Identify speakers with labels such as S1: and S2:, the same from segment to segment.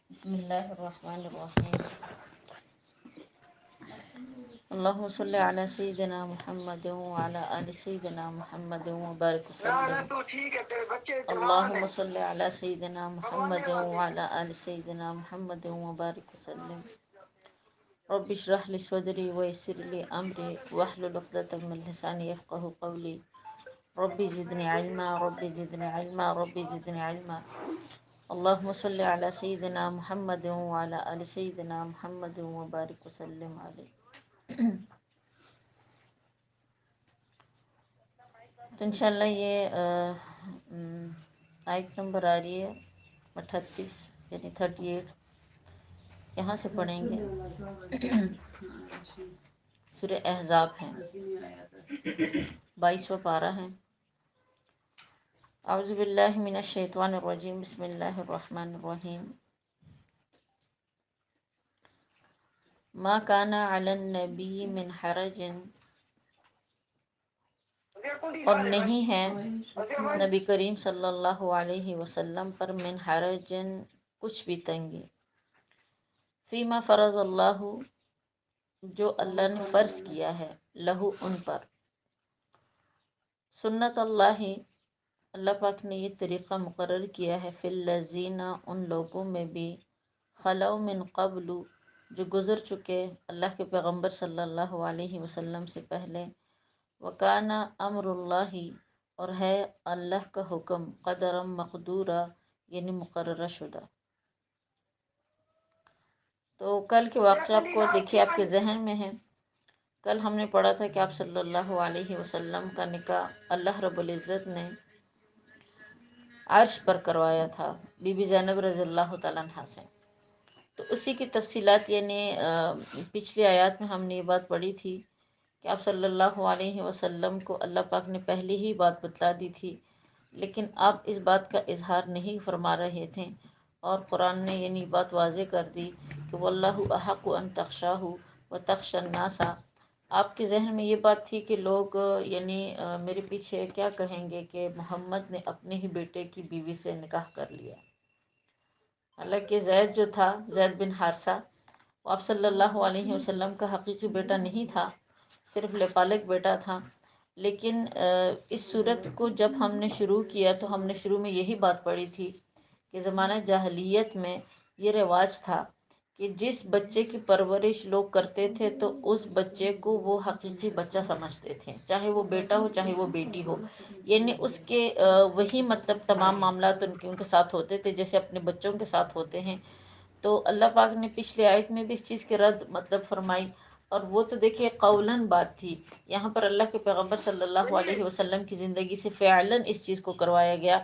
S1: بسم اللہ الرحمن الرحیم اللہم صلی علی سیدنا محمد وعلی آل سیدنا محمد وبارک وسلم اللہم صلی علی سیدنا محمد وعلی آل سیدنا محمد وبارک وسلم رب اشرح لی صدری ویسر لی امری واحلل عقدۃ من لسانی یفقهوا قولی رب زدنی علما رب زدنی علما رب زدنی علما اللهم صل على سيدنا محمد وعلى آل سيدنا محمد وبارك وسلم علیہ. تو انشاءاللہ یہ آیت نمبر آ رہی ہے 38 یعنی 38. یہاں سے پڑھیں گے. سورہ احزاب ہیں، 22واں پارہ ہیں. اعوذ باللہ من الشیطان الرجیم بسم اللہ الرحمن الرحیم. ما کان علی النبی من حرج، اور نہیں ہے نبی کریم صلی اللہ علیہ وسلم پر من حرج کچھ بھی تنگی، فیما فرض اللہ جو اللہ نے فرض کیا ہے، لہو ان پر، سنت اللہ اللہ پاک نے یہ طریقہ مقرر کیا ہے، فی الذین ان لوگوں میں بھی، خلو من قبل جو گزر چکے اللہ کے پیغمبر صلی اللہ علیہ وسلم سے پہلے، وکان امر اللہ اور ہے اللہ کا حکم، قدرا مقدورا یعنی مقررہ شدہ. تو کل کے واقعہ آپ کو دیکھیے آپ کے ذہن میں ہے. کل ہم نے پڑھا تھا کہ آپ صلی اللہ علیہ وسلم کا نکاح اللہ رب العزت نے عرش پر کروایا تھا بی بی زینب رضی اللہ تعالیٰ عنہا سے. تو اسی کی تفصیلات یعنی پچھلی آیات میں ہم نے یہ بات پڑھی تھی کہ آپ صلی اللہ علیہ وسلم کو اللہ پاک نے پہلے ہی بات بتلا دی تھی، لیکن آپ اس بات کا اظہار نہیں فرما رہے تھے، اور قرآن نے یعنی بات واضح کر دی کہ واللہ احق ان تخشاہ وتخشى الناس. آپ کے ذہن میں یہ بات تھی کہ لوگ یعنی میرے پیچھے کیا کہیں گے کہ محمد نے اپنے ہی بیٹے کی بیوی سے نکاح کر لیا. حالانکہ زید جو تھا، زید بن حارثہ، وہ آپ صلی اللہ علیہ وسلم کا حقیقی بیٹا نہیں تھا، صرف لپالک بیٹا تھا. لیکن اس صورت کو جب ہم نے شروع کیا تو ہم نے شروع میں یہی بات پڑھی تھی کہ زمانہ جاہلیت میں یہ رواج تھا کہ جس بچے کی پرورش لوگ کرتے تھے تو اس بچے کو وہ حقیقی بچہ سمجھتے تھے، چاہے وہ بیٹا ہو چاہے وہ بیٹی ہو. یعنی اس کے وہی مطلب تمام معاملات ان کے ساتھ ہوتے تھے جیسے اپنے بچوں کے ساتھ ہوتے ہیں. تو اللہ پاک نے پچھلی آیت میں بھی اس چیز کی رد مطلب فرمائی، اور وہ تو دیکھیے قولاً بات تھی. یہاں پر اللہ کے پیغمبر صلی اللہ علیہ وسلم کی زندگی سے فعلاً اس چیز کو کروایا گیا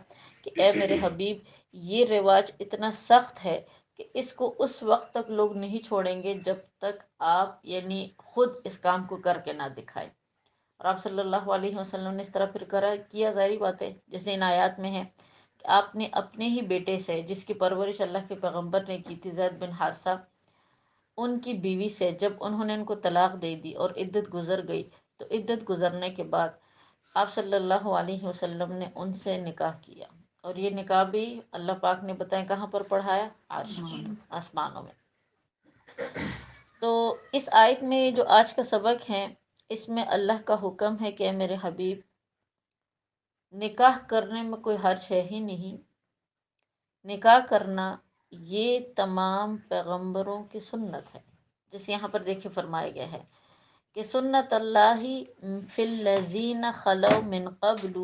S1: کہ اے میرے حبیب، یہ رواج اتنا سخت ہے کہ اس کو اس وقت تک لوگ نہیں چھوڑیں گے جب تک آپ یعنی خود اس کام کو کر کے نہ دکھائیں. اور آپ صلی اللہ علیہ وسلم نے اس طرح پھر کیا. ظاہری بات ہے جیسے ان آیات میں ہے کہ آپ نے اپنے ہی بیٹے سے جس کی پرورش اللہ کے پیغمبر نے کی تھی، زید بن حارثہ، ان کی بیوی سے جب انہوں نے ان کو طلاق دے دی اور عدت گزر گئی تو عدت گزرنے کے بعد آپ صلی اللہ علیہ وسلم نے ان سے نکاح کیا. اور یہ نکاح بھی اللہ پاک نے بتائیں کہاں پر پڑھایا؟ آسمانوں میں. تو اس آیت میں جو آج کا سبق ہے اس میں اللہ کا حکم ہے کہ اے میرے حبیب، نکاح کرنے میں کوئی حرج ہے ہی نہیں. نکاح کرنا یہ تمام پیغمبروں کی سنت ہے. جیسے یہاں پر دیکھیں فرمایا گیا ہے کہ سنت اللہ فی الذین خلو من قبل.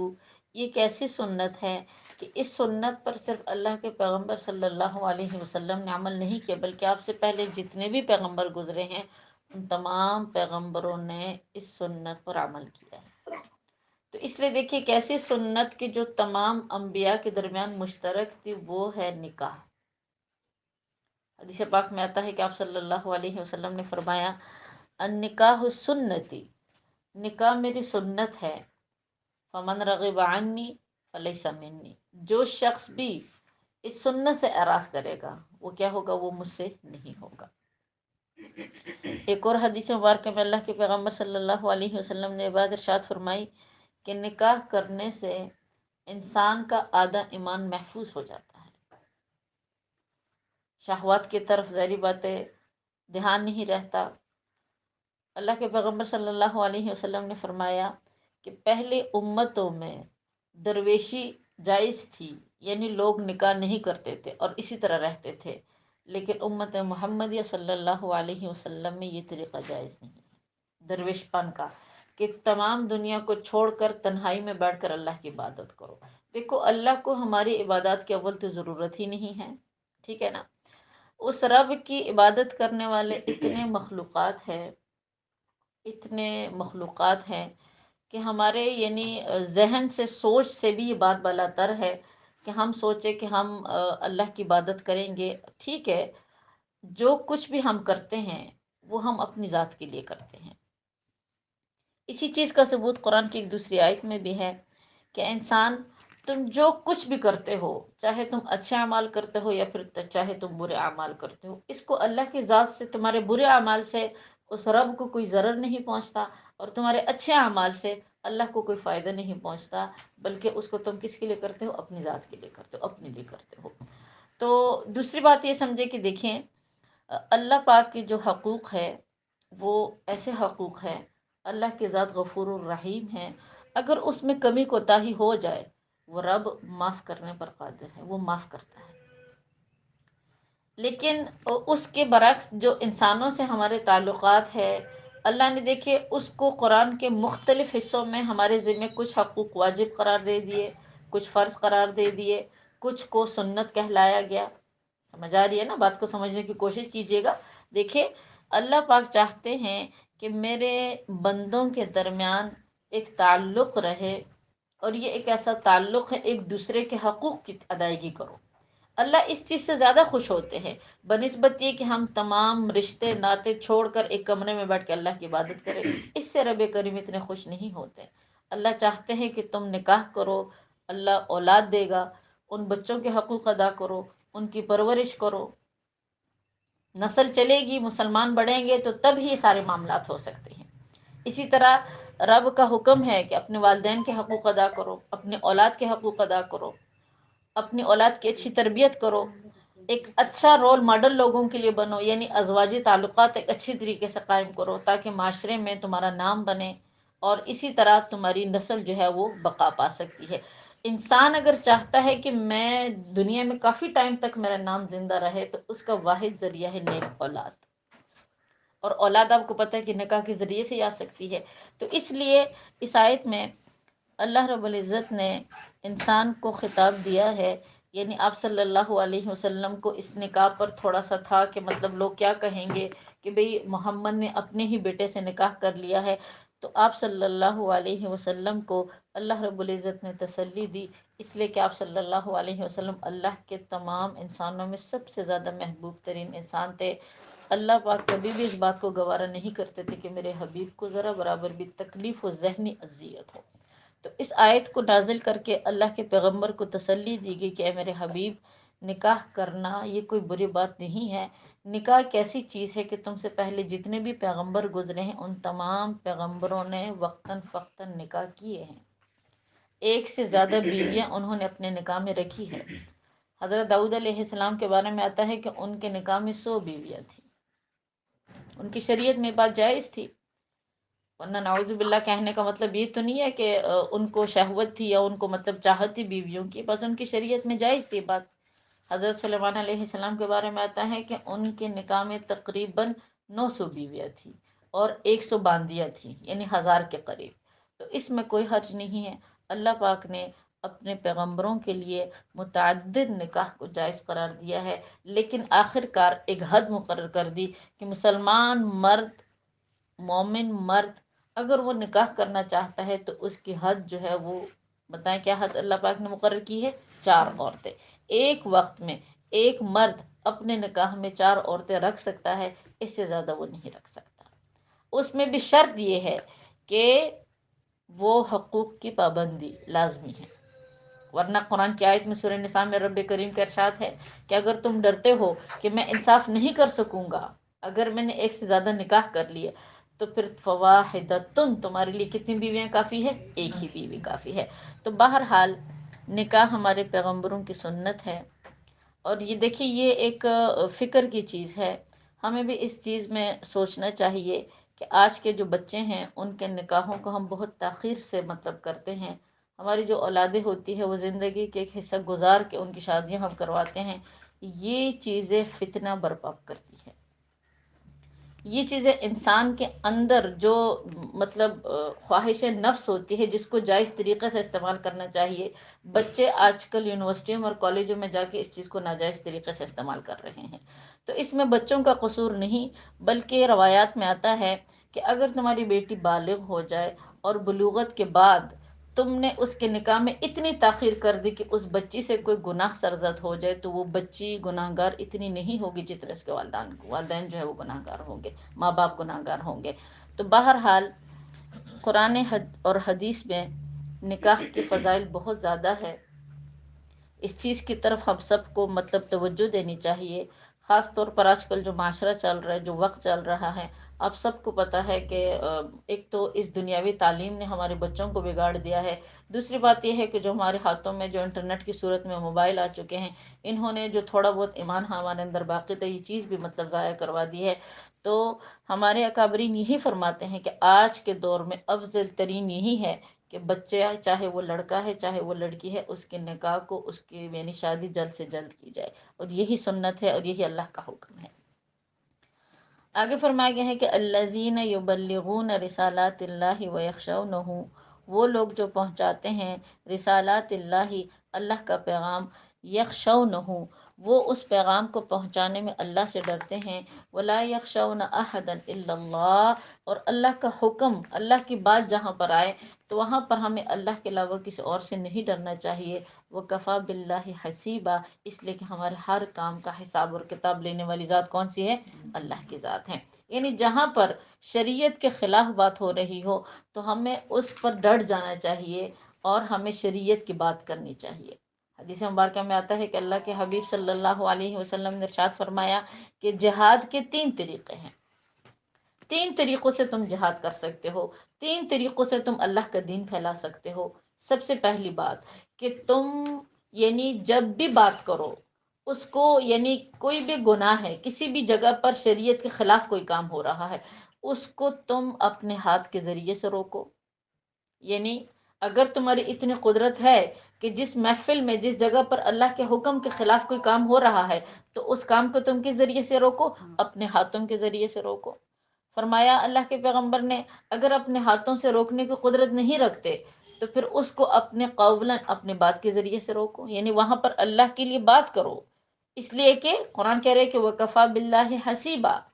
S1: یہ کیسی سنت ہے کہ اس سنت پر صرف اللہ کے پیغمبر صلی اللہ علیہ وسلم نے عمل نہیں کیا، بلکہ آپ سے پہلے جتنے بھی پیغمبر گزرے ہیں ان تمام پیغمبروں نے اس سنت پر عمل کیا ہے. تو اس لیے دیکھیے کیسی سنت کی جو تمام انبیاء کے درمیان مشترک تھی، وہ ہے نکاح. حدیث پاک میں آتا ہے کہ آپ صلی اللہ علیہ وسلم نے فرمایا النکاح سنتی، نکاح میری سنت ہے. فمن رغب عنی فلیس منی، جو شخص بھی اس سنت سے اعراض کرے گا وہ کیا ہوگا؟ وہ مجھ سے نہیں ہوگا. ایک اور حدیث مبارکہ میں اللہ کے پیغمبر صلی اللہ علیہ وسلم نے بات ارشاد فرمائی کہ نکاح کرنے سے انسان کا آدھا ایمان محفوظ ہو جاتا ہے. شہوات کی طرف ظاہری باتیں دھیان نہیں رہتا۔ اللہ کے پیغمبر صلی اللہ علیہ وسلم نے فرمایا کہ پہلے امتوں میں درویشی جائز تھی، یعنی لوگ نکاح نہیں کرتے تھے اور اسی طرح رہتے تھے، لیکن امت محمدیہ صلی اللہ علیہ وسلم میں یہ طریقہ جائز نہیں ہے درویش پن کا، کہ تمام دنیا کو چھوڑ کر تنہائی میں بیٹھ کر اللہ کی عبادت کرو۔ دیکھو اللہ کو ہماری عبادات کی اول تو ضرورت ہی نہیں ہے، ٹھیک ہے نا؟ اس رب کی عبادت کرنے والے اتنے مخلوقات ہیں کہ ہمارے یعنی ذہن سے، سوچ سے بھی یہ بات بالاتر ہے کہ ہم سوچیں کہ ہم اللہ کی عبادت کریں گے۔ ٹھیک ہے، جو کچھ بھی ہم کرتے ہیں وہ ہم اپنی ذات کے لیے کرتے ہیں۔ اسی چیز کا ثبوت قرآن کی ایک دوسری آیت میں بھی ہے کہ انسان، تم جو کچھ بھی کرتے ہو، چاہے تم اچھے اعمال کرتے ہو یا پھر چاہے تم برے اعمال کرتے ہو، اس کو اللہ کی ذات سے، تمہارے برے اعمال سے اس رب کو کوئی ضرر نہیں پہنچتا، اور تمہارے اچھے اعمال سے اللہ کو کوئی فائدہ نہیں پہنچتا، بلکہ اس کو تم کس کے لیے کرتے ہو؟ اپنی ذات کے لیے کرتے ہو، اپنے لیے کرتے ہو۔ تو دوسری بات یہ سمجھے کہ دیکھیں، اللہ پاک کے جو حقوق ہے وہ ایسے حقوق ہیں، اللہ کی ذات غفور الرحیم ہے، اگر اس میں کمی کوتاہی ہو جائے وہ رب معاف کرنے پر قادر ہے، وہ معاف کرتا ہے۔ لیکن اس کے برعکس جو انسانوں سے ہمارے تعلقات ہے، اللہ نے دیکھے اس کو قرآن کے مختلف حصوں میں ہمارے ذمہ کچھ حقوق واجب قرار دے دیے، کچھ فرض قرار دے دیے، کچھ کو سنت کہلایا گیا۔ سمجھ آ رہی ہے نا بات کو؟ سمجھنے کی کوشش کیجیے گا۔ دیکھیں، اللہ پاک چاہتے ہیں کہ میرے بندوں کے درمیان ایک تعلق رہے، اور یہ ایک ایسا تعلق ہے ایک دوسرے کے حقوق کی ادائیگی کرو۔ اللہ اس چیز سے زیادہ خوش ہوتے ہیں بنسبت یہ کہ ہم تمام رشتے ناطے چھوڑ کر ایک کمرے میں بیٹھ کے اللہ کی عبادت کریں۔ اس سے رب کریم اتنے خوش نہیں ہوتے۔ اللہ چاہتے ہیں کہ تم نکاح کرو، اللہ اولاد دے گا، ان بچوں کے حقوق ادا کرو، ان کی پرورش کرو، نسل چلے گی، مسلمان بڑھیں گے تو تب ہی سارے معاملات ہو سکتے ہیں۔ اسی طرح رب کا حکم ہے کہ اپنے والدین کے حقوق ادا کرو، اپنے اولاد کے حقوق ادا کرو، اپنی اولاد کی اچھی تربیت کرو، ایک اچھا رول ماڈل لوگوں کے لیے بنو، یعنی ازواجی تعلقات ایک اچھی طریقے سے قائم کرو تاکہ معاشرے میں تمہارا نام بنے، اور اسی طرح تمہاری نسل جو ہے وہ بقا پا سکتی ہے۔ انسان اگر چاہتا ہے کہ میں دنیا میں کافی ٹائم تک میرا نام زندہ رہے تو اس کا واحد ذریعہ ہے نیک اولاد، اور اولاد آپ کو پتہ ہے کہ نکاح کے ذریعے سے آ سکتی ہے۔ تو اس لیے اس آیت میں اللہ رب العزت نے انسان کو خطاب دیا ہے، یعنی آپ صلی اللہ علیہ وسلم کو اس نکاح پر تھوڑا سا تھا کہ مطلب لوگ کیا کہیں گے کہ بھئی محمد نے اپنے ہی بیٹے سے نکاح کر لیا ہے، تو آپ صلی اللہ علیہ وسلم کو اللہ رب العزت نے تسلی دی، اس لیے کہ آپ صلی اللہ علیہ وسلم اللہ کے تمام انسانوں میں سب سے زیادہ محبوب ترین انسان تھے۔ اللہ پاک کبھی بھی اس بات کو گوارا نہیں کرتے تھے کہ میرے حبیب کو ذرا برابر بھی تکلیف و ذہنی اذیت ہو۔ تو اس آیت کو نازل کر کے اللہ کے پیغمبر کو تسلی دی گئی کہ اے میرے حبیب، نکاح کرنا یہ کوئی بری بات نہیں ہے۔ نکاح ایک ایسی چیز ہے کہ تم سے پہلے جتنے بھی پیغمبر گزرے ہیں ان تمام پیغمبروں نے وقتاً فوقتاً نکاح کیے ہیں، ایک سے زیادہ بیویاں انہوں نے اپنے نکاح میں رکھی ہے۔ حضرت داؤد علیہ السلام کے بارے میں آتا ہے کہ ان کے نکاح میں 100 بیویاں تھیں، ان کی شریعت میں بات جائز تھی، ورنہ نعوذ باللہ کہنے کا مطلب یہ تو نہیں ہے کہ ان کو شہوت تھی یا ان کو مطلب چاہت تھی بیویوں کی، بس ان کی شریعت میں جائز تھی بات۔ حضرت سلیمان علیہ السلام کے بارے میں آتا ہے کہ ان کے نکاح میں تقریباً 900 بیویاں تھیں اور 100 باندیاں تھیں، یعنی 1000 کے قریب۔ تو اس میں کوئی حرج نہیں ہے۔ اللہ پاک نے اپنے پیغمبروں کے لیے متعدد نکاح کو جائز قرار دیا ہے، لیکن آخر کار ایک حد مقرر کر دی کہ مسلمان مرد، مومن مرد اگر وہ نکاح کرنا چاہتا ہے تو اس کی حد جو ہے وہ، بتائیں کیا حد اللہ پاک نے مقرر کی ہے؟ 4 عورتیں۔ ایک وقت میں ایک مرد اپنے نکاح میں 4 عورتیں رکھ سکتا ہے، اس سے زیادہ وہ نہیں رکھ سکتا۔ اس میں بھی شرط یہ ہے کہ وہ حقوق کی پابندی لازمی ہے، ورنہ قرآن کی آیت میں سورہ نساء میں رب کریم کا ارشاد ہے کہ اگر تم ڈرتے ہو کہ میں انصاف نہیں کر سکوں گا اگر میں نے ایک سے زیادہ نکاح کر لیا، تو پھر فواحدتن، تمہارے لیے کتنی بیویاں کافی ہے؟ ایک ہی بیوی کافی ہے۔ تو بہرحال نکاح ہمارے پیغمبروں کی سنت ہے، اور یہ دیکھیے یہ ایک فکر کی چیز ہے، ہمیں بھی اس چیز میں سوچنا چاہیے کہ آج کے جو بچے ہیں ان کے نکاحوں کو ہم بہت تاخیر سے مطلب کرتے ہیں، ہماری جو اولادیں ہوتی ہے وہ زندگی کے ایک حصہ گزار کے ان کی شادیاں ہم کرواتے ہیں، یہ چیزیں فتنہ برپا کرتی ہیں۔ یہ چیزیں انسان کے اندر جو مطلب خواہش نفس ہوتی ہے جس کو جائز طریقے سے استعمال کرنا چاہیے، بچے آج کل یونیورسٹیوں اور کالجوں میں جا کے اس چیز کو ناجائز طریقے سے استعمال کر رہے ہیں۔ تو اس میں بچوں کا قصور نہیں، بلکہ روایات میں آتا ہے کہ اگر تمہاری بیٹی بالغ ہو جائے اور بلوغت کے بعد تم نے اس کے نکاح میں اتنی تاخیر کر دی کہ اس بچی سے کوئی گناہ سرزد ہو جائے، تو وہ بچی گناہ گار اتنی نہیں ہوگی جتنے اس کے والدین جو ہے وہ گناہ گار ہوں گے، ماں باپ گناہ گار ہوں گے۔ تو بہرحال قرآن اور حدیث میں نکاح کی فضائل بہت زیادہ ہے، اس چیز کی طرف ہم سب کو مطلب توجہ دینی چاہیے، خاص طور پر آج کل جو معاشرہ چل رہا ہے، جو وقت چل رہا ہے، آپ سب کو پتہ ہے کہ ایک تو اس دنیاوی تعلیم نے ہمارے بچوں کو بگاڑ دیا ہے، دوسری بات یہ ہے کہ جو ہمارے ہاتھوں میں جو انٹرنیٹ کی صورت میں موبائل آ چکے ہیں، انہوں نے جو تھوڑا بہت ایمان ہمارے اندر باقی تھا یہ چیز بھی مطلب ضائع کروا دی ہے۔ تو ہمارے اکابرین یہی فرماتے ہیں کہ آج کے دور میں افضل ترین یہی ہے کہ بچے چاہے وہ لڑکا ہے چاہے وہ لڑکی ہے، اس کے نکاح کو اس کی یعنی شادی جلد سے جلد کی جائے، اور یہی سنت ہے اور یہی اللہ کا حکم ہے۔ آگے فرمایا گیا ہے کہ الذین یبلغون رسالات اللہ ویخشونہ، وہ لوگ جو پہنچاتے ہیں رسالات اللہ، اللہ کا پیغام، یخشونہ، وہ اس پیغام کو پہنچانے میں اللہ سے ڈرتے ہیں، ولا یخشون احدا الا اللہ، اور اللہ کا حکم، اللہ کی بات جہاں پر آئے تو وہاں پر ہمیں اللہ کے علاوہ کسی اور سے نہیں ڈرنا چاہیے۔ وکفیٰ باللہ حسیبا، اس لیے کہ ہمارے ہر کام کا حساب اور کتاب لینے والی ذات کون سی ہے؟ اللہ کی ذات ہے۔ یعنی جہاں پر شریعت کے خلاف بات ہو رہی ہو تو ہمیں اس پر ڈٹ جانا چاہیے اور ہمیں شریعت کی بات کرنی چاہیے۔ حدیث مبارکہ میں آتا ہے کہ اللہ کے حبیب صلی اللہ علیہ وسلم نے ارشاد فرمایا کہ جہاد کے 3 طریقے ہیں، 3 طریقوں سے تم جہاد کر سکتے ہو، 3 طریقوں سے تم اللہ کا دین پھیلا سکتے ہو۔ سب سے پہلی بات کہ تم یعنی جب بھی بات کرو اس کو یعنی کوئی بھی گناہ ہے، کسی بھی جگہ پر شریعت کے خلاف کوئی کام ہو رہا ہے، اس کو تم اپنے ہاتھ کے ذریعے سے روکو۔ یعنی اگر تمہاری اتنی قدرت ہے کہ جس محفل میں جس جگہ پر اللہ کے حکم کے خلاف کوئی کام ہو رہا ہے تو اس کام کو تم کس ذریعے سے روکو؟ اپنے ہاتھوں کے ذریعے سے روکو۔ فرمایا اللہ کے پیغمبر نے اگر اپنے ہاتھوں سے روکنے کی قدرت نہیں رکھتے تو پھر اس کو اپنے قولاً اپنے بات کے ذریعے سے روکو، یعنی وہاں پر اللہ کے لیے بات کرو، اس لیے کہ قرآن کہہ رہے کہ وَكَفَى بِاللَّهِ حَسِيبًا،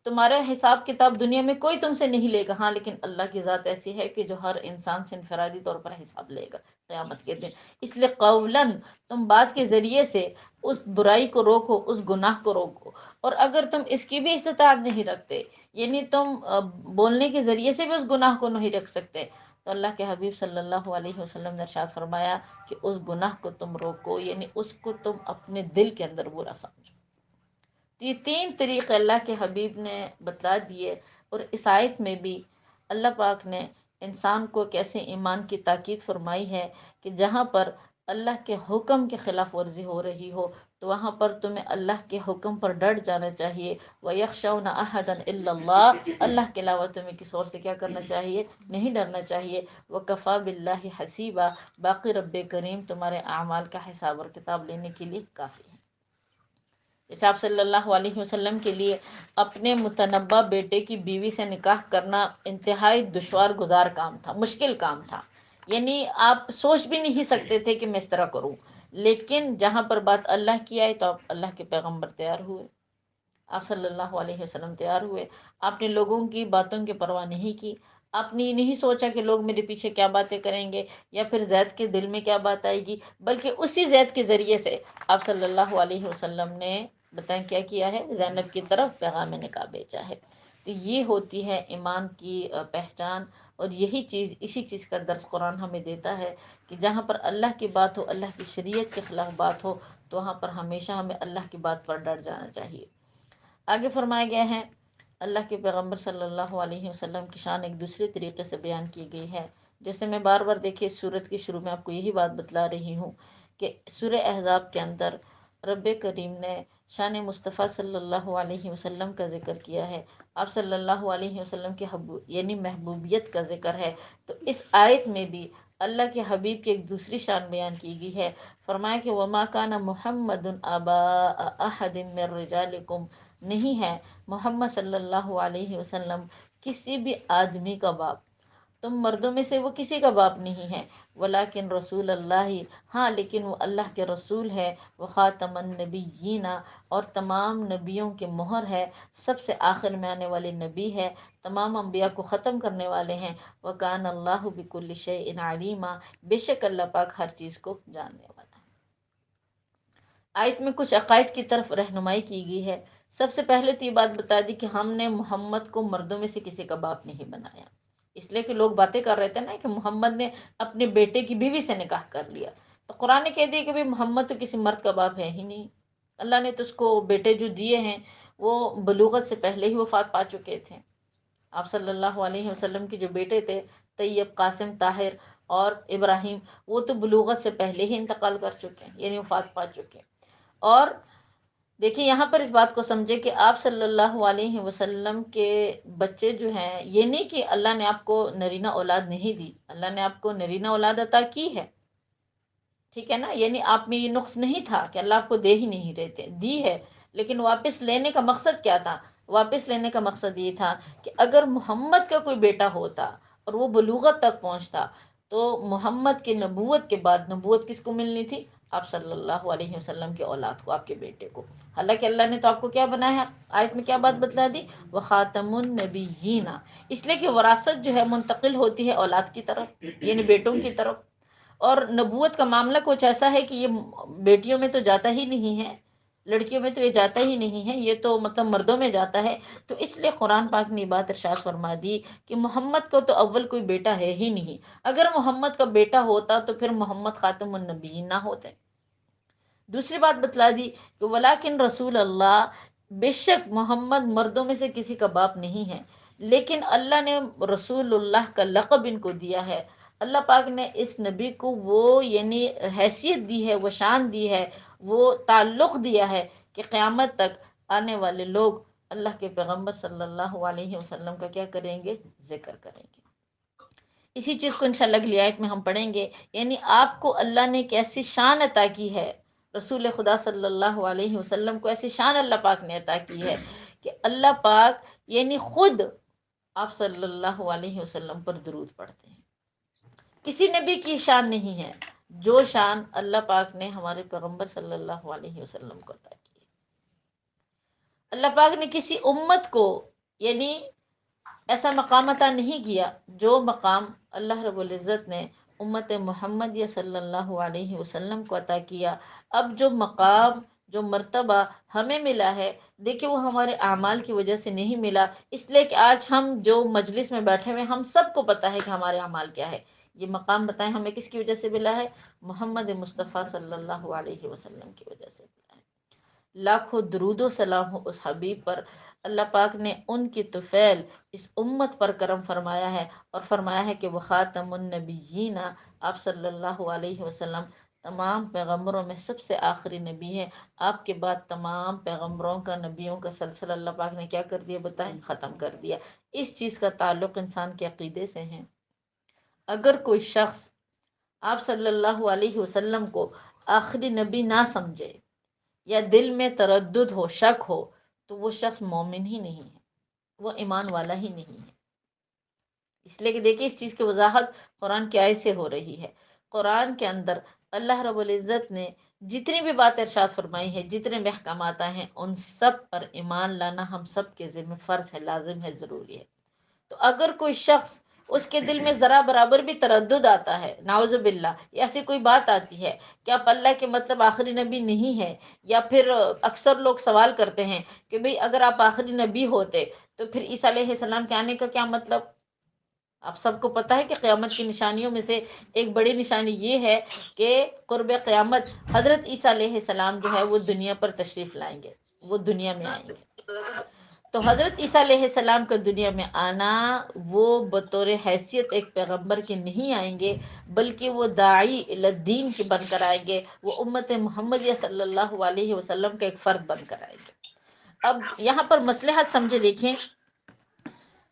S1: تمہارا حساب کتاب دنیا میں کوئی تم سے نہیں لے گا، ہاں لیکن اللہ کی ذات ایسی ہے کہ جو ہر انسان سے انفرادی طور پر حساب لے گا قیامت کے دن۔ اس لیے قولاً تم بات کے ذریعے سے اس برائی کو روکو، اس گناہ کو روکو، اور اگر تم اس کی بھی استطاعت نہیں رکھتے یعنی تم بولنے کے ذریعے سے بھی اس گناہ کو نہیں رکھ سکتے تو اللہ کے حبیب صلی اللہ علیہ وسلم نے ارشاد فرمایا کہ اس گناہ کو تم روکو، یعنی اس کو تم اپنے دل کے اندر برا سمجھو۔ تو یہ 3 طریقے اللہ کے حبیب نے بتلا دیے، اور اس آیت میں بھی اللہ پاک نے انسان کو کیسے ایمان کی تاکید فرمائی ہے کہ جہاں پر اللہ کے حکم کے خلاف ورزی ہو رہی ہو تو وہاں پر تمہیں اللہ کے حکم پر ڈٹ جانا چاہیے۔ وَيَخْشَوْنَ أَحَدًا إِلَّا اللَّهِ، اللہ کے علاوہ تمہیں کسی اور سے کیا کرنا چاہیے؟ نہیں ڈرنا چاہیے۔ وَكَفَى بِاللَّهِ حَسِيبًا، باقی رب کریم تمہارے اعمال کا حساب اور کتاب لینے کے لیے کافی ہے۔ جیسے آپ صلی اللہ علیہ وسلم کے لیے اپنے متنبہ بیٹے کی بیوی سے نکاح کرنا انتہائی دشوار گزار کام تھا، مشکل کام تھا، یعنی آپ سوچ بھی نہیں سکتے تھے کہ میں اس طرح کروں، لیکن جہاں پر بات اللہ کی آئی تو آپ اللہ کے پیغمبر تیار ہوئے، آپ صلی اللہ علیہ وسلم تیار ہوئے، آپ نے لوگوں کی باتوں کی پرواہ نہیں کی، آپ نے یہ نہیں سوچا کہ لوگ میرے پیچھے کیا باتیں کریں گے یا پھر زید کے دل میں کیا بات آئے گی، بلکہ اسی زید کے ذریعے سے آپ صلی اللہ علیہ وسلم نے بتائیں کیا کیا ہے؟ زینب کی طرف پیغام نکاح بھیجا ہے۔ تو یہ ہوتی ہے ایمان کی پہچان، اور یہی چیز اسی چیز کا درس قرآن ہمیں دیتا ہے کہ جہاں پر اللہ کی بات ہو، اللہ کی شریعت کے خلاف بات ہو تو وہاں پر ہمیشہ ہمیں اللہ کی بات پر ڈٹ جانا چاہیے۔ آگے فرمایا گیا ہے اللہ کے پیغمبر صلی اللہ علیہ وسلم کی شان ایک دوسرے طریقے سے بیان کی گئی ہے، جیسے میں بار بار دیکھیے اس سورت کے شروع میں آپ کو یہی بات بتلا رہی ہوں کہ سورہ احزاب کے اندر رب کریم نے شان مصطفیٰ صلی اللہ علیہ وسلم کا ذکر کیا ہے، آپ صلی اللہ علیہ وسلم کی یعنی محبوبیت کا ذکر ہے، تو اس آیت میں بھی اللہ کے حبیب کی ایک دوسری شان بیان کی گئی ہے۔ فرمایا کہ وما کان محمد ابا احد من رجالکم، نہیں ہے محمد صلی اللہ علیہ وسلم کسی بھی آدمی کا باپ، تم مردوں میں سے وہ کسی کا باپ نہیں ہے، ولیکن رسول اللہ، ہاں لیکن وہ اللہ کے رسول ہے، وہ خاتم النبیین، اور تمام نبیوں کے مہر ہے، سب سے آخر میں آنے والے نبی ہے، تمام انبیاء کو ختم کرنے والے ہیں، وکان اللہ بکل شیء علیما، بے شک اللہ پاک ہر چیز کو جاننے والا ہے۔ آیت میں کچھ عقائد کی طرف رہنمائی کی گئی ہے۔ سب سے پہلے تو یہ بات بتا دی کہ ہم نے محمد کو مردوں میں سے کسی کا باپ نہیں بنایا، اس لیے کہ لوگ باتیں کر رہے تھے نا کہ محمد نے اپنے بیٹے کی بیوی سے نکاح کر لیا، تو قرآن نے کہہ دیا کہ بھائی محمد تو کسی مرد کا باپ ہے ہی نہیں، اللہ نے تو اس کو بیٹے جو دیے ہیں وہ بلوغت سے پہلے ہی وفات پا چکے تھے۔ آپ صلی اللہ علیہ وسلم کے جو بیٹے تھے طیب، قاسم، طاہر اور ابراہیم، وہ تو بلوغت سے پہلے ہی انتقال کر چکے ہیں، یعنی وفات پا چکے ہیں۔ اور دیکھیں یہاں پر اس بات کو سمجھے کہ آپ صلی اللہ علیہ وسلم کے بچے جو ہیں، یہ نہیں کہ اللہ نے آپ کو نرینہ اولاد نہیں دی، اللہ نے آپ کو نرینہ اولاد عطا کی ہے، ٹھیک ہے نا، یعنی آپ میں یہ نقص نہیں تھا کہ اللہ آپ کو دے ہی نہیں رہے تھے، دی ہے، لیکن واپس لینے کا مقصد کیا تھا؟ واپس لینے کا مقصد یہ تھا کہ اگر محمد کا کوئی بیٹا ہوتا اور وہ بلوغت تک پہنچتا تو محمد کے نبوت کے بعد نبوت کس کو ملنی تھی؟ آپ صلی اللہ علیہ وسلم کے اولاد کو، آپ کے بیٹے کو۔ حالانکہ اللہ نے تو آپ کو کیا بنایا ہے؟ آیت میں کیا بات بتلا دی؟ وَخَاتَمُ النَّبِيِّينَ، اس لیے کہ وراثت جو ہے منتقل ہوتی ہے اولاد کی طرف، یعنی بیٹوں کی طرف، اور نبوت کا معاملہ کچھ ایسا ہے کہ یہ بیٹیوں میں تو جاتا ہی نہیں ہے، لڑکیوں میں تو یہ جاتا ہی نہیں ہے، یہ تو مطلب مردوں میں جاتا ہے، تو اس لیے قرآن پاک نے یہ بات ارشاد فرما دی کہ محمد کو تو اول کوئی بیٹا ہے ہی نہیں، اگر محمد کا بیٹا ہوتا تو پھر محمد خاتم النبیین نہ ہوتے۔ دوسری بات بتلا دی کہ ولیکن رسول اللہ، بے شک محمد مردوں میں سے کسی کا باپ نہیں ہے، لیکن اللہ نے رسول اللہ کا لقب ان کو دیا ہے، اللہ پاک نے اس نبی کو وہ یعنی حیثیت دی ہے، وہ شان دی ہے، وہ تعلق دیا ہے کہ قیامت تک آنے والے لوگ اللہ کے پیغمبر صلی اللہ علیہ وسلم کا کیا کریں گے؟ ذکر کریں گے۔ اسی چیز کو انشاءاللہ اگلی آیت میں ہم پڑھیں گے، یعنی آپ کو اللہ نے ایک ایسی شان عطا کی ہے، رسول خدا صلی اللہ علیہ وسلم کو ایسی شان اللہ پاک نے عطا کی ہے کہ اللہ پاک یعنی خود آپ صلی اللہ علیہ وسلم پر درود پڑھتے ہیں۔ کسی نبی کی شان نہیں ہے جو شان اللہ پاک نے ہمارے پیغمبر صلی اللہ علیہ وسلم کو عطا کی ہے۔ اللہ پاک نے کسی امت کو یعنی ایسا مقام عطا نہیں کیا جو مقام اللہ رب العزت نے امت محمد صلی اللہ علیہ وسلم کو عطا کیا۔ اب جو مقام، جو مرتبہ ہمیں ملا ہے، دیکھیں وہ ہمارے اعمال کی وجہ سے نہیں ملا، اس لیے کہ آج ہم جو مجلس میں بیٹھے ہوئے ہم سب کو پتہ ہے کہ ہمارے اعمال کیا ہے۔ یہ مقام بتائیں ہمیں کس کی وجہ سے ملا ہے؟ محمد مصطفیٰ صلی اللہ علیہ وسلم کی وجہ سے ملا ہے۔ لاکھوں درود و سلام ہو اس حبیب پر، اللہ پاک نے ان کی طفیل اس امت پر کرم فرمایا ہے، اور فرمایا ہے کہ وہ خاتم النبیین، آپ صلی اللہ علیہ وسلم تمام پیغمبروں میں سب سے آخری نبی ہے، آپ کے بعد تمام پیغمبروں کا، نبیوں کا سلسلہ اللہ پاک نے کیا کر دیا؟ بتائیں، ختم کر دیا۔ اس چیز کا تعلق انسان کے عقیدے سے ہے۔ اگر کوئی شخص آپ صلی اللہ علیہ وسلم کو آخری نبی نہ سمجھے یا دل میں تردد ہو، شک ہو، تو وہ شخص مومن ہی نہیں ہے، وہ ایمان والا ہی نہیں ہے۔ اس لیے کہ دیکھیں اس چیز کی وضاحت قرآن کی آیت سے ہو رہی ہے۔ قرآن کے اندر اللہ رب العزت نے جتنی بھی بات ارشاد فرمائی ہے، جتنے بھی احکامات آئے ہیں، ان سب پر ایمان لانا ہم سب کے ذمہ فرض ہے، لازم ہے، ضروری ہے۔ تو اگر کوئی شخص اس کے دل میں ذرا برابر بھی تردد آتا ہے، نعوذ باللہ، یا ایسی کوئی بات آتی ہے کہ آپ اللہ کے مطلب آخری نبی نہیں ہے، یا پھر اکثر لوگ سوال کرتے ہیں کہ بھئی اگر آپ آخری نبی ہوتے تو پھر عیسیٰ علیہ السلام کے آنے کا کیا مطلب؟ آپ سب کو پتہ ہے کہ قیامت کی نشانیوں میں سے ایک بڑی نشانی یہ ہے کہ قرب قیامت حضرت عیسیٰ علیہ السلام جو ہے وہ دنیا پر تشریف لائیں گے، وہ دنیا میں آئیں گے۔ تو حضرت عیسیٰ علیہ السلام کا دنیا میں آنا، وہ بطور حیثیت ایک پیغمبر کے نہیں آئیں گے، بلکہ وہ داعی الی الدین کے بن کر آئیں گے، وہ امت محمدیہ صلی اللہ علیہ وسلم کا ایک فرد بن کر آئیں گے۔ اب یہاں پر مصلحت سمجھے دیکھیں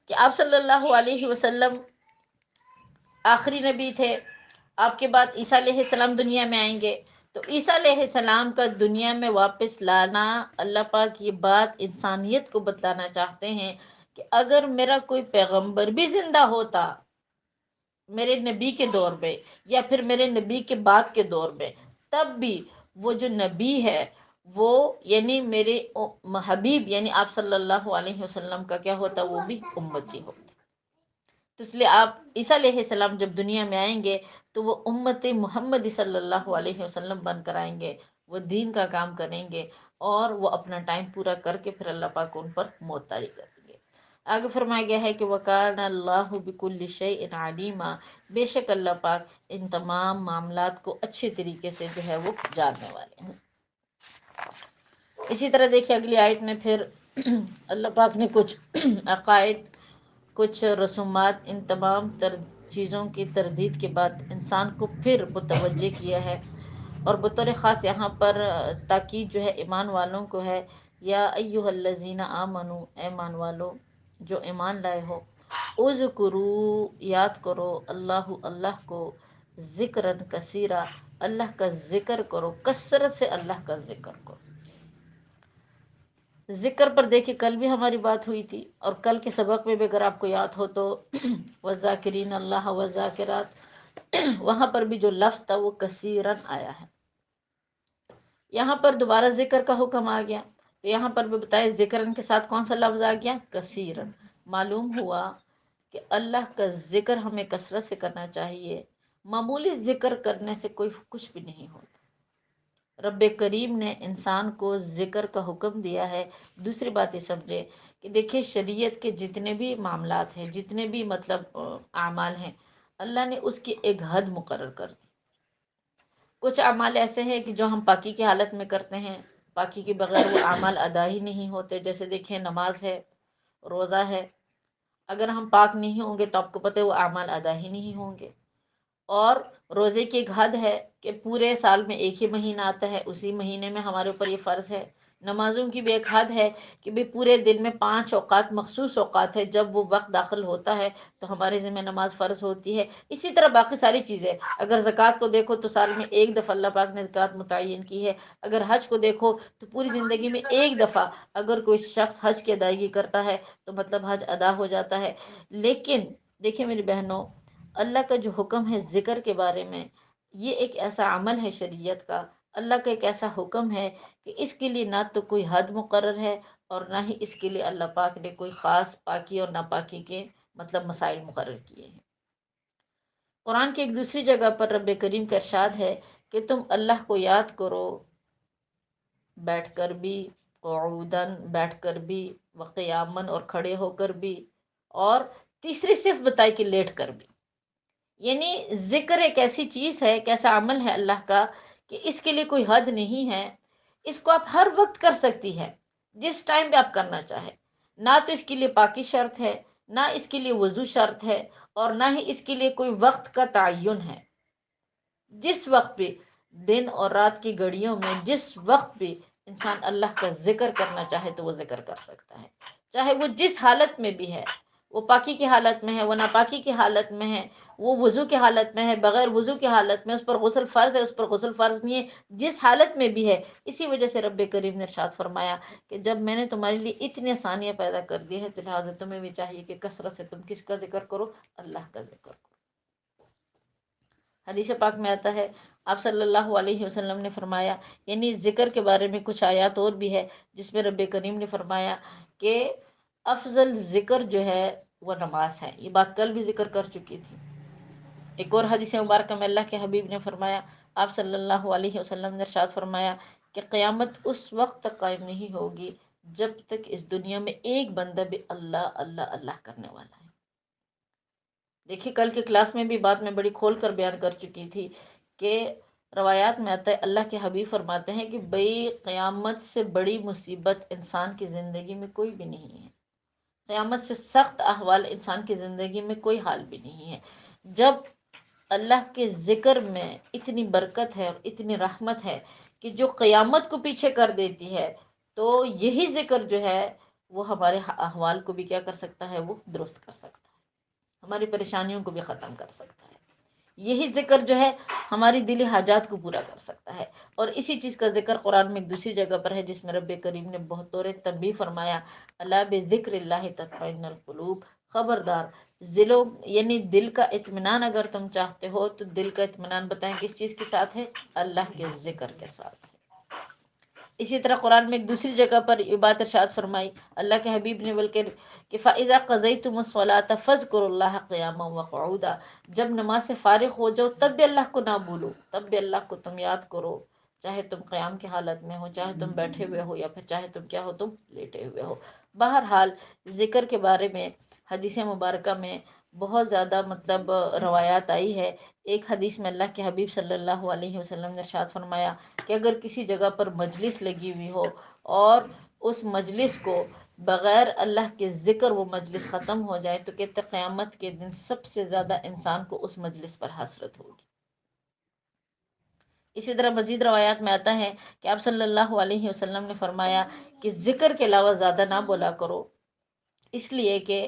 S1: کہ آپ صلی اللہ علیہ وسلم آخری نبی تھے، آپ کے بعد عیسیٰ علیہ السلام دنیا میں آئیں گے، تو عیسیٰ علیہ السلام کا دنیا میں واپس لانا، اللہ پاک یہ بات انسانیت کو بتلانا چاہتے ہیں کہ اگر میرا کوئی پیغمبر بھی زندہ ہوتا میرے نبی کے دور میں، یا پھر میرے نبی کے بعد کے دور میں، تب بھی وہ جو نبی ہے وہ یعنی میرے حبیب یعنی آپ صلی اللہ علیہ وسلم کا کیا ہوتا، وہ بھی امتی ہوتا۔ تو اس لیے آپ عیسیٰ علیہ السلام جب دنیا میں آئیں گے تو وہ امت محمد صلی اللہ علیہ وسلم بن کر آئیں گے، وہ دین کا کام کریں گے، اور وہ اپنا ٹائم پورا کر کے پھر اللہ پاک ان پر موت طاری کر دیں گے۔ آگے فرمایا گیا ہے کہ وَكَانَ اللَّهُ بِكُلِّ شَيْءٍ عَلِيمًا، بے شک اللہ پاک ان تمام معاملات کو اچھے طریقے سے جو ہے وہ جاننے والے ہیں۔ اسی طرح دیکھیں اگلی آیت میں پھر اللہ پاک نے کچھ عقائد، کچھ رسومات، ان تمام چیزوں کی تردید کے بعد انسان کو پھر متوجہ کیا ہے، اور بطور خاص یہاں پر تاکید جو ہے ایمان والوں کو ہے، یا ایہا الذین آمنو، اے ایمان والو جو ایمان لائے ہو، اذکروا، یاد کرو، اللہ کو، ذکرًا کثیرا، اللہ کا ذکر کرو، کثرت سے اللہ کا ذکر کرو۔ ذکر پر دیکھیں کل بھی ہماری بات ہوئی تھی، اور کل کے سبق میں بھی اگر آپ کو یاد ہو تو وَالذَّاکِرِینَ اللَّهَ وَالذَّاکِرَاتِ، وہاں پر بھی جو لفظ تھا وہ کثیرن آیا ہے۔ یہاں پر دوبارہ ذکر کا حکم آ گیا، تو یہاں پر بھی بتائے ذکرن کے ساتھ کون سا لفظ آ گیا، کثیرن۔ معلوم ہوا کہ اللہ کا ذکر ہمیں کثرت سے کرنا چاہیے، معمولی ذکر کرنے سے کوئی کچھ بھی نہیں ہوتا۔ رب کریم نے انسان کو ذکر کا حکم دیا ہے۔ دوسری بات یہ سمجھے کہ دیکھیں شریعت کے جتنے بھی معاملات ہیں، جتنے بھی مطلب اعمال ہیں، اللہ نے اس کی ایک حد مقرر کر دی۔ کچھ اعمال ایسے ہیں کہ جو ہم پاکی کی حالت میں کرتے ہیں، پاکی کے بغیر وہ اعمال ادا ہی نہیں ہوتے، جیسے دیکھیں نماز ہے، روزہ ہے، اگر ہم پاک نہیں ہوں گے تو آپ کو پتہ ہے وہ اعمال ادا ہی نہیں ہوں گے۔ اور روزے کی ایک حد ہے کہ پورے سال میں ایک ہی مہینہ آتا ہے، اسی مہینے میں ہمارے اوپر یہ فرض ہے۔ نمازوں کی بھی ایک حد ہے کہ بھی پورے دن میں 5 اوقات، مخصوص اوقات ہے، جب وہ وقت داخل ہوتا ہے تو ہمارے ذمہ نماز فرض ہوتی ہے۔ اسی طرح باقی ساری چیزیں، اگر زکوٰۃ کو دیکھو تو سال میں ایک دفعہ اللہ پاک نے زکوٰۃ متعین کی ہے، اگر حج کو دیکھو تو پوری زندگی میں ایک دفعہ اگر کوئی شخص حج کی ادائیگی کرتا ہے تو مطلب حج ادا ہو جاتا ہے۔ لیکن دیکھیں میری بہنوں، اللہ کا جو حکم ہے ذکر کے بارے میں، یہ ایک ایسا عمل ہے شریعت کا، اللہ کا ایک ایسا حکم ہے کہ اس کے لیے نہ تو کوئی حد مقرر ہے، اور نہ ہی اس کے لیے اللہ پاک نے کوئی خاص پاکی اور ناپاکی کے مطلب مسائل مقرر کیے ہیں۔ قرآن کی ایک دوسری جگہ پر رب کریم کا ارشاد ہے کہ تم اللہ کو یاد کرو، بیٹھ کر بھی، قعوداً بیٹھ کر بھی، وقیاماً اور کھڑے ہو کر بھی، اور تیسری صفت بتائی کہ لیٹ کر بھی۔ یعنی ذکر ایک ایسی چیز ہے، ایک ایسا عمل ہے اللہ کا کہ اس کے لیے کوئی حد نہیں ہے، اس کو آپ ہر وقت کر سکتی ہے، جس ٹائم بھی آپ کرنا چاہے۔ نہ تو اس کے لیے پاکی شرط ہے، نہ اس کے لیے وضو شرط ہے، اور نہ ہی اس کے لیے کوئی وقت کا تعین ہے۔ جس وقت بھی، دن اور رات کی گھڑیوں میں جس وقت بھی انسان اللہ کا ذکر کرنا چاہے تو وہ ذکر کر سکتا ہے، چاہے وہ جس حالت میں بھی ہے، وہ پاکی کی حالت میں ہے، وہ ناپاکی کی حالت میں ہے، وہ وضو کی حالت میں ہے، بغیر وضو کی حالت میں، اس پر غسل فرض ہے، اس پر غسل فرض نہیں ہے، جس حالت میں بھی ہے۔ اسی وجہ سے رب کریم نے ارشاد فرمایا کہ جب میں نے تمہارے لیے اتنی آسانیاں پیدا کر دی ہے تو لہٰذا تمہیں بھی چاہیے کہ کثرت سے تم کس کا ذکر کرو، اللہ کا ذکر کرو۔ حدیث پاک میں آتا ہے، آپ صلی اللہ علیہ وسلم نے فرمایا، یعنی ذکر کے بارے میں کچھ آیات اور بھی ہے جس میں رب کریم نے فرمایا کہ افضل ذکر جو ہے وہ نماز ہے۔ یہ بات کل بھی ذکر کر چکی تھی۔ ایک اور حدیث مبارکہ میں اللہ کے حبیب نے فرمایا، آپ صلی اللہ علیہ وسلم نے ارشاد فرمایا کہ قیامت اس وقت تک قائم نہیں ہوگی جب تک اس دنیا میں ایک بندہ بھی اللہ اللہ اللہ کرنے والا ہے۔ دیکھیے کل کے کلاس میں بھی بات میں بڑی کھول کر بیان کر چکی تھی کہ روایات میں آتا ہے اللہ کے حبیب فرماتے ہیں کہ بھئی قیامت سے بڑی مصیبت انسان کی زندگی میں کوئی بھی نہیں ہے، قیامت سے سخت احوال انسان کی زندگی میں کوئی حال بھی نہیں ہے۔ جب اللہ کے ذکر میں اتنی برکت ہے اور اتنی رحمت ہے کہ جو قیامت کو پیچھے کر دیتی ہے، تو یہی ذکر جو ہے وہ ہمارے احوال کو بھی کیا کر سکتا ہے، وہ درست کر سکتا ہے، ہماری پریشانیوں کو بھی ختم کر سکتا ہے۔ یہی ذکر جو ہے ہماری دلی حاجات کو پورا کر سکتا ہے۔ اور اسی چیز کا ذکر قرآن میں ایک دوسری جگہ پر ہے جس میں رب کریم نے بہت طور تنبیہ فرمایا، الا بذکر اللہ تطمئن القلوب، خبردار دلوں یعنی دل کا اطمینان اگر تم چاہتے ہو تو دل کا اطمینان بتائیں کس چیز کے ساتھ ہے، اللہ کے ذکر کے ساتھ ہے۔ اسی طرح قرآن میں ایک دوسری جگہ پر یہ بات ارشاد فرمائی اللہ کے حبیب نے، بلکہ کہ فَإِذَا قَضَيْتُمُ الصَّلَاةَ فَاذْكُرُوا اللَّهَ قِيَامًا وَقُعُودًا، جب نماز سے فارغ ہو جاؤ تب بھی اللہ کو نہ بھولو، تب بھی اللہ کو تم یاد کرو، چاہے تم قیام کی حالت میں ہو، چاہے تم بیٹھے ہوئے ہو، یا پھر چاہے تم کیا ہو، تم لیٹے ہوئے ہو۔ بہرحال ذکر کے بارے میں حدیث مبارکہ میں بہت زیادہ روایات آئی ہے۔ ایک حدیث میں اللہ کے حبیب صلی اللہ علیہ وسلم نے ارشاد فرمایا کہ اگر کسی جگہ پر مجلس لگی ہوئی ہو اور اس مجلس کو بغیر اللہ کے ذکر وہ مجلس ختم ہو جائے، تو کہتے قیامت کے دن سب سے زیادہ انسان کو اس مجلس پر حسرت ہوگی۔ اسی طرح مزید روایات میں آتا ہے کہ آپ صلی اللہ علیہ وسلم نے فرمایا کہ ذکر کے علاوہ زیادہ نہ بولا کرو، اس لیے کہ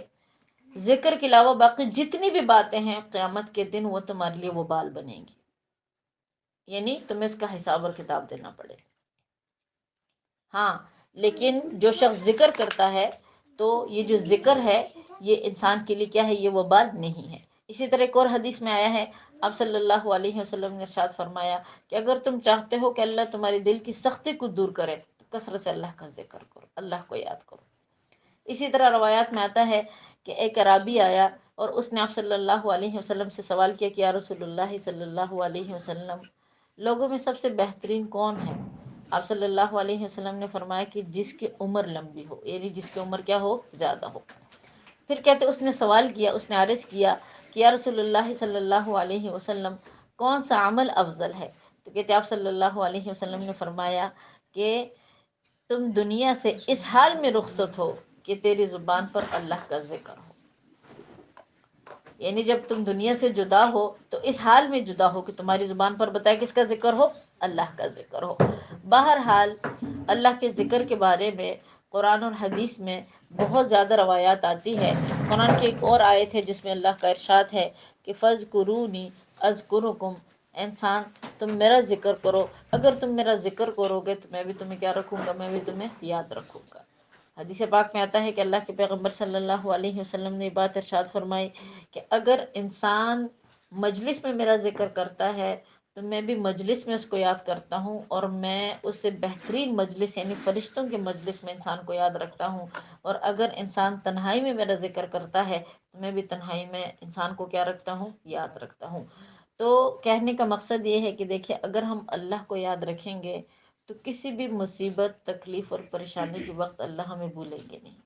S1: ذکر کے علاوہ باقی جتنی بھی باتیں ہیں قیامت کے دن وہ تمہارے لیے وبال بنیں گی، یعنی تمہیں اس کا حساب اور کتاب دینا پڑے۔ ہاں، لیکن جو شخص ذکر کرتا ہے تو یہ جو ذکر ہے یہ انسان کے لیے کیا ہے، یہ وبال نہیں ہے۔ اسی طرح ایک اور حدیث میں آیا ہے، آپ صلی اللہ علیہ وسلم نے ارشاد فرمایا کہ اگر تم چاہتے ہو کہ اللہ تمہارے دل کی سختی کو دور کرے تو کثرت سے اللہ کا ذکر کرو، اللہ کو یاد کرو۔ اسی طرح روایات میں آتا ہے کہ ایک اعرابی آیا اور اس نے آپ صلی اللہ علیہ وسلم سے سوال کیا کہ یا رسول اللہ صلی اللہ علیہ وسلم، لوگوں میں سب سے بہترین کون ہے؟ آپ صلی اللہ علیہ وسلم نے فرمایا کہ جس کی عمر لمبی ہو، یعنی جس کی عمر کیا ہو، زیادہ ہو۔ پھر کہتے اس نے سوال کیا، اس نے عرض کیا کہ یا رسول اللہ صلی اللہ علیہ وسلم، کون سا عمل افضل ہے؟ تو کہتے آپ صلی اللہ علیہ وسلم نے فرمایا کہ تم دنیا سے اس حال میں رخصت ہو کہ تیری زبان پر اللہ کا ذکر ہو، یعنی جب تم دنیا سے جدا ہو تو اس حال میں جدا ہو کہ تمہاری زبان پر بتائے کس کا ذکر ہو، اللہ کا ذکر ہو۔ بہرحال اللہ کے ذکر کے بارے میں قرآن اور حدیث میں بہت زیادہ روایات آتی ہے۔ قرآن کی ایک اور آیت ہے جس میں اللہ کا ارشاد ہے کہ فَاذْكُرُونِي أَذْكُرُكُمْ، انسان تم میرا ذکر کرو، اگر تم میرا ذکر کرو گے تو میں بھی تمہیں کیا رکھوں گا، میں بھی تمہیں یاد رکھوں گا۔ حدیث پاک میں آتا ہے کہ اللہ کے پیغمبر صلی اللہ علیہ وسلم نے یہ بات ارشاد فرمائی کہ اگر انسان مجلس میں میرا ذکر کرتا ہے تو میں بھی مجلس میں اس کو یاد کرتا ہوں، اور میں اس سے بہترین مجلس یعنی فرشتوں کے مجلس میں انسان کو یاد رکھتا ہوں، اور اگر انسان تنہائی میں میرا ذکر کرتا ہے تو میں بھی تنہائی میں انسان کو کیا رکھتا ہوں، یاد رکھتا ہوں۔ تو کہنے کا مقصد یہ ہے کہ دیکھیں اگر ہم اللہ کو یاد رکھیں گے تو کسی بھی مصیبت، تکلیف اور پریشانی کے وقت اللہ ہمیں بھولیں گے نہیں،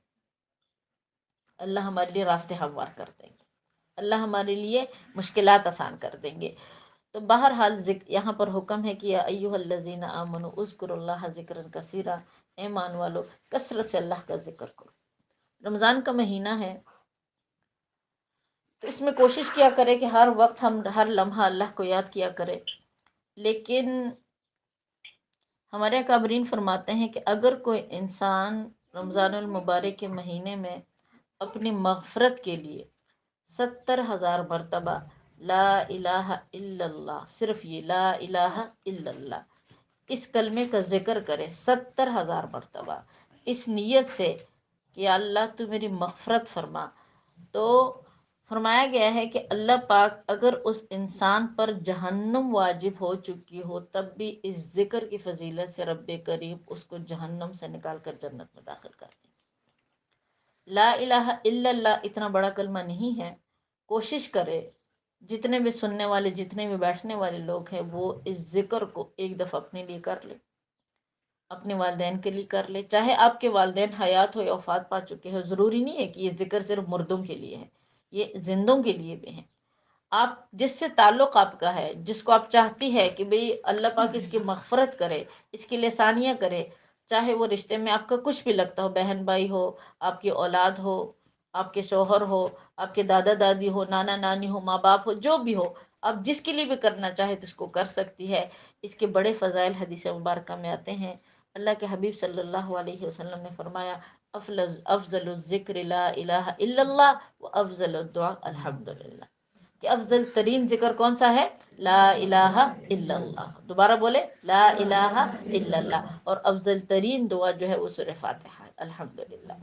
S1: اللہ ہمارے لیے راستے ہموار کر دیں گے، اللہ ہمارے لیے مشکلات آسان کر دیں گے۔ تو بہرحال یہاں پر حکم ہے کہ یا ایھا الذین آمنوا اذکروا اللہ ذکرا کثیرا، اے ایمان والو کثرت سے اللہ کا ذکر کرو۔ رمضان کا مہینہ ہے تو اس میں کوشش کیا کرے کہ ہر وقت ہم ہر لمحہ اللہ کو یاد کیا کرے، لیکن ہمارے اکابرین فرماتے ہیں کہ اگر کوئی انسان رمضان المبارک کے مہینے میں اپنی مغفرت کے لیے 70,000 مرتبہ لا الہ الا اللہ، صرف یہ لا الہ الا اللہ اس کلمے کا ذکر کرے 70,000 مرتبہ، اس نیت سے کہ یا اللہ تو میری مغفرت فرما، تو فرمایا گیا ہے کہ اللہ پاک اگر اس انسان پر جہنم واجب ہو چکی ہو تب بھی اس ذکر کی فضیلت سے رب کریم اس کو جہنم سے نکال کر جنت میں داخل کر دیں۔ لا الہ الا اللہ اتنا بڑا کلمہ نہیں ہے، کوشش کرے جتنے بھی سننے والے، جتنے بھی بیٹھنے والے لوگ ہیں وہ اس ذکر کو ایک دفعہ اپنے لیے کر لے، اپنے والدین کے لیے کر لے، چاہے آپ کے والدین حیات ہو یا وفات پا چکے ہو، ضروری نہیں ہے کہ یہ ذکر صرف مردوں کے لیے ہے، یہ زندوں کے لیے بھی ہیں۔ آپ جس سے تعلق آپ کا ہے، جس کو آپ چاہتی ہے کہ بھئی اللہ پاک اس کی مغفرت کرے، اس کی لسانیہ کرے، چاہے وہ رشتے میں آپ کا کچھ بھی لگتا ہو، بہن بھائی ہو، آپ کی اولاد ہو، آپ کے شوہر ہو، آپ کے دادا دادی ہو، نانا نانی ہو، ماں باپ ہو، جو بھی ہو، آپ جس کے لیے بھی کرنا چاہے تو اس کو کر سکتی ہے۔ اس کے بڑے فضائل حدیث مبارکہ میں آتے ہیں۔ اللہ کے حبیب صلی اللہ علیہ وسلم نے فرمایا، افضل الذکر لا الہ الا اللہ و افضل الدعاء الحمدللہ، کہ افضل ترین ذکر کون سا ہے؟ لا الہ الا اللہ۔ دوبارہ بولے، لا الہ الا اللہ۔ اور افضل ترین دعا جو ہے وہ سورہ فاتحہ ہے، الحمدللہ۔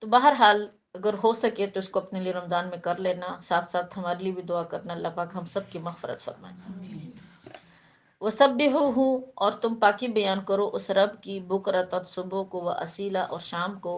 S1: تو بہرحال اگر ہو سکے تو اس کو اپنے لیے رمضان میں کر لینا، ساتھ ساتھ ہمارے لیے بھی دعا کرنا، اللہ پاک ہم سب کی مغفرت فرمائے۔ وَسَبِّحُوهُ، اور تم پاکی بیان کرو اس رب کی، بکرۃ صبح کو، و اصیلا اور شام کو،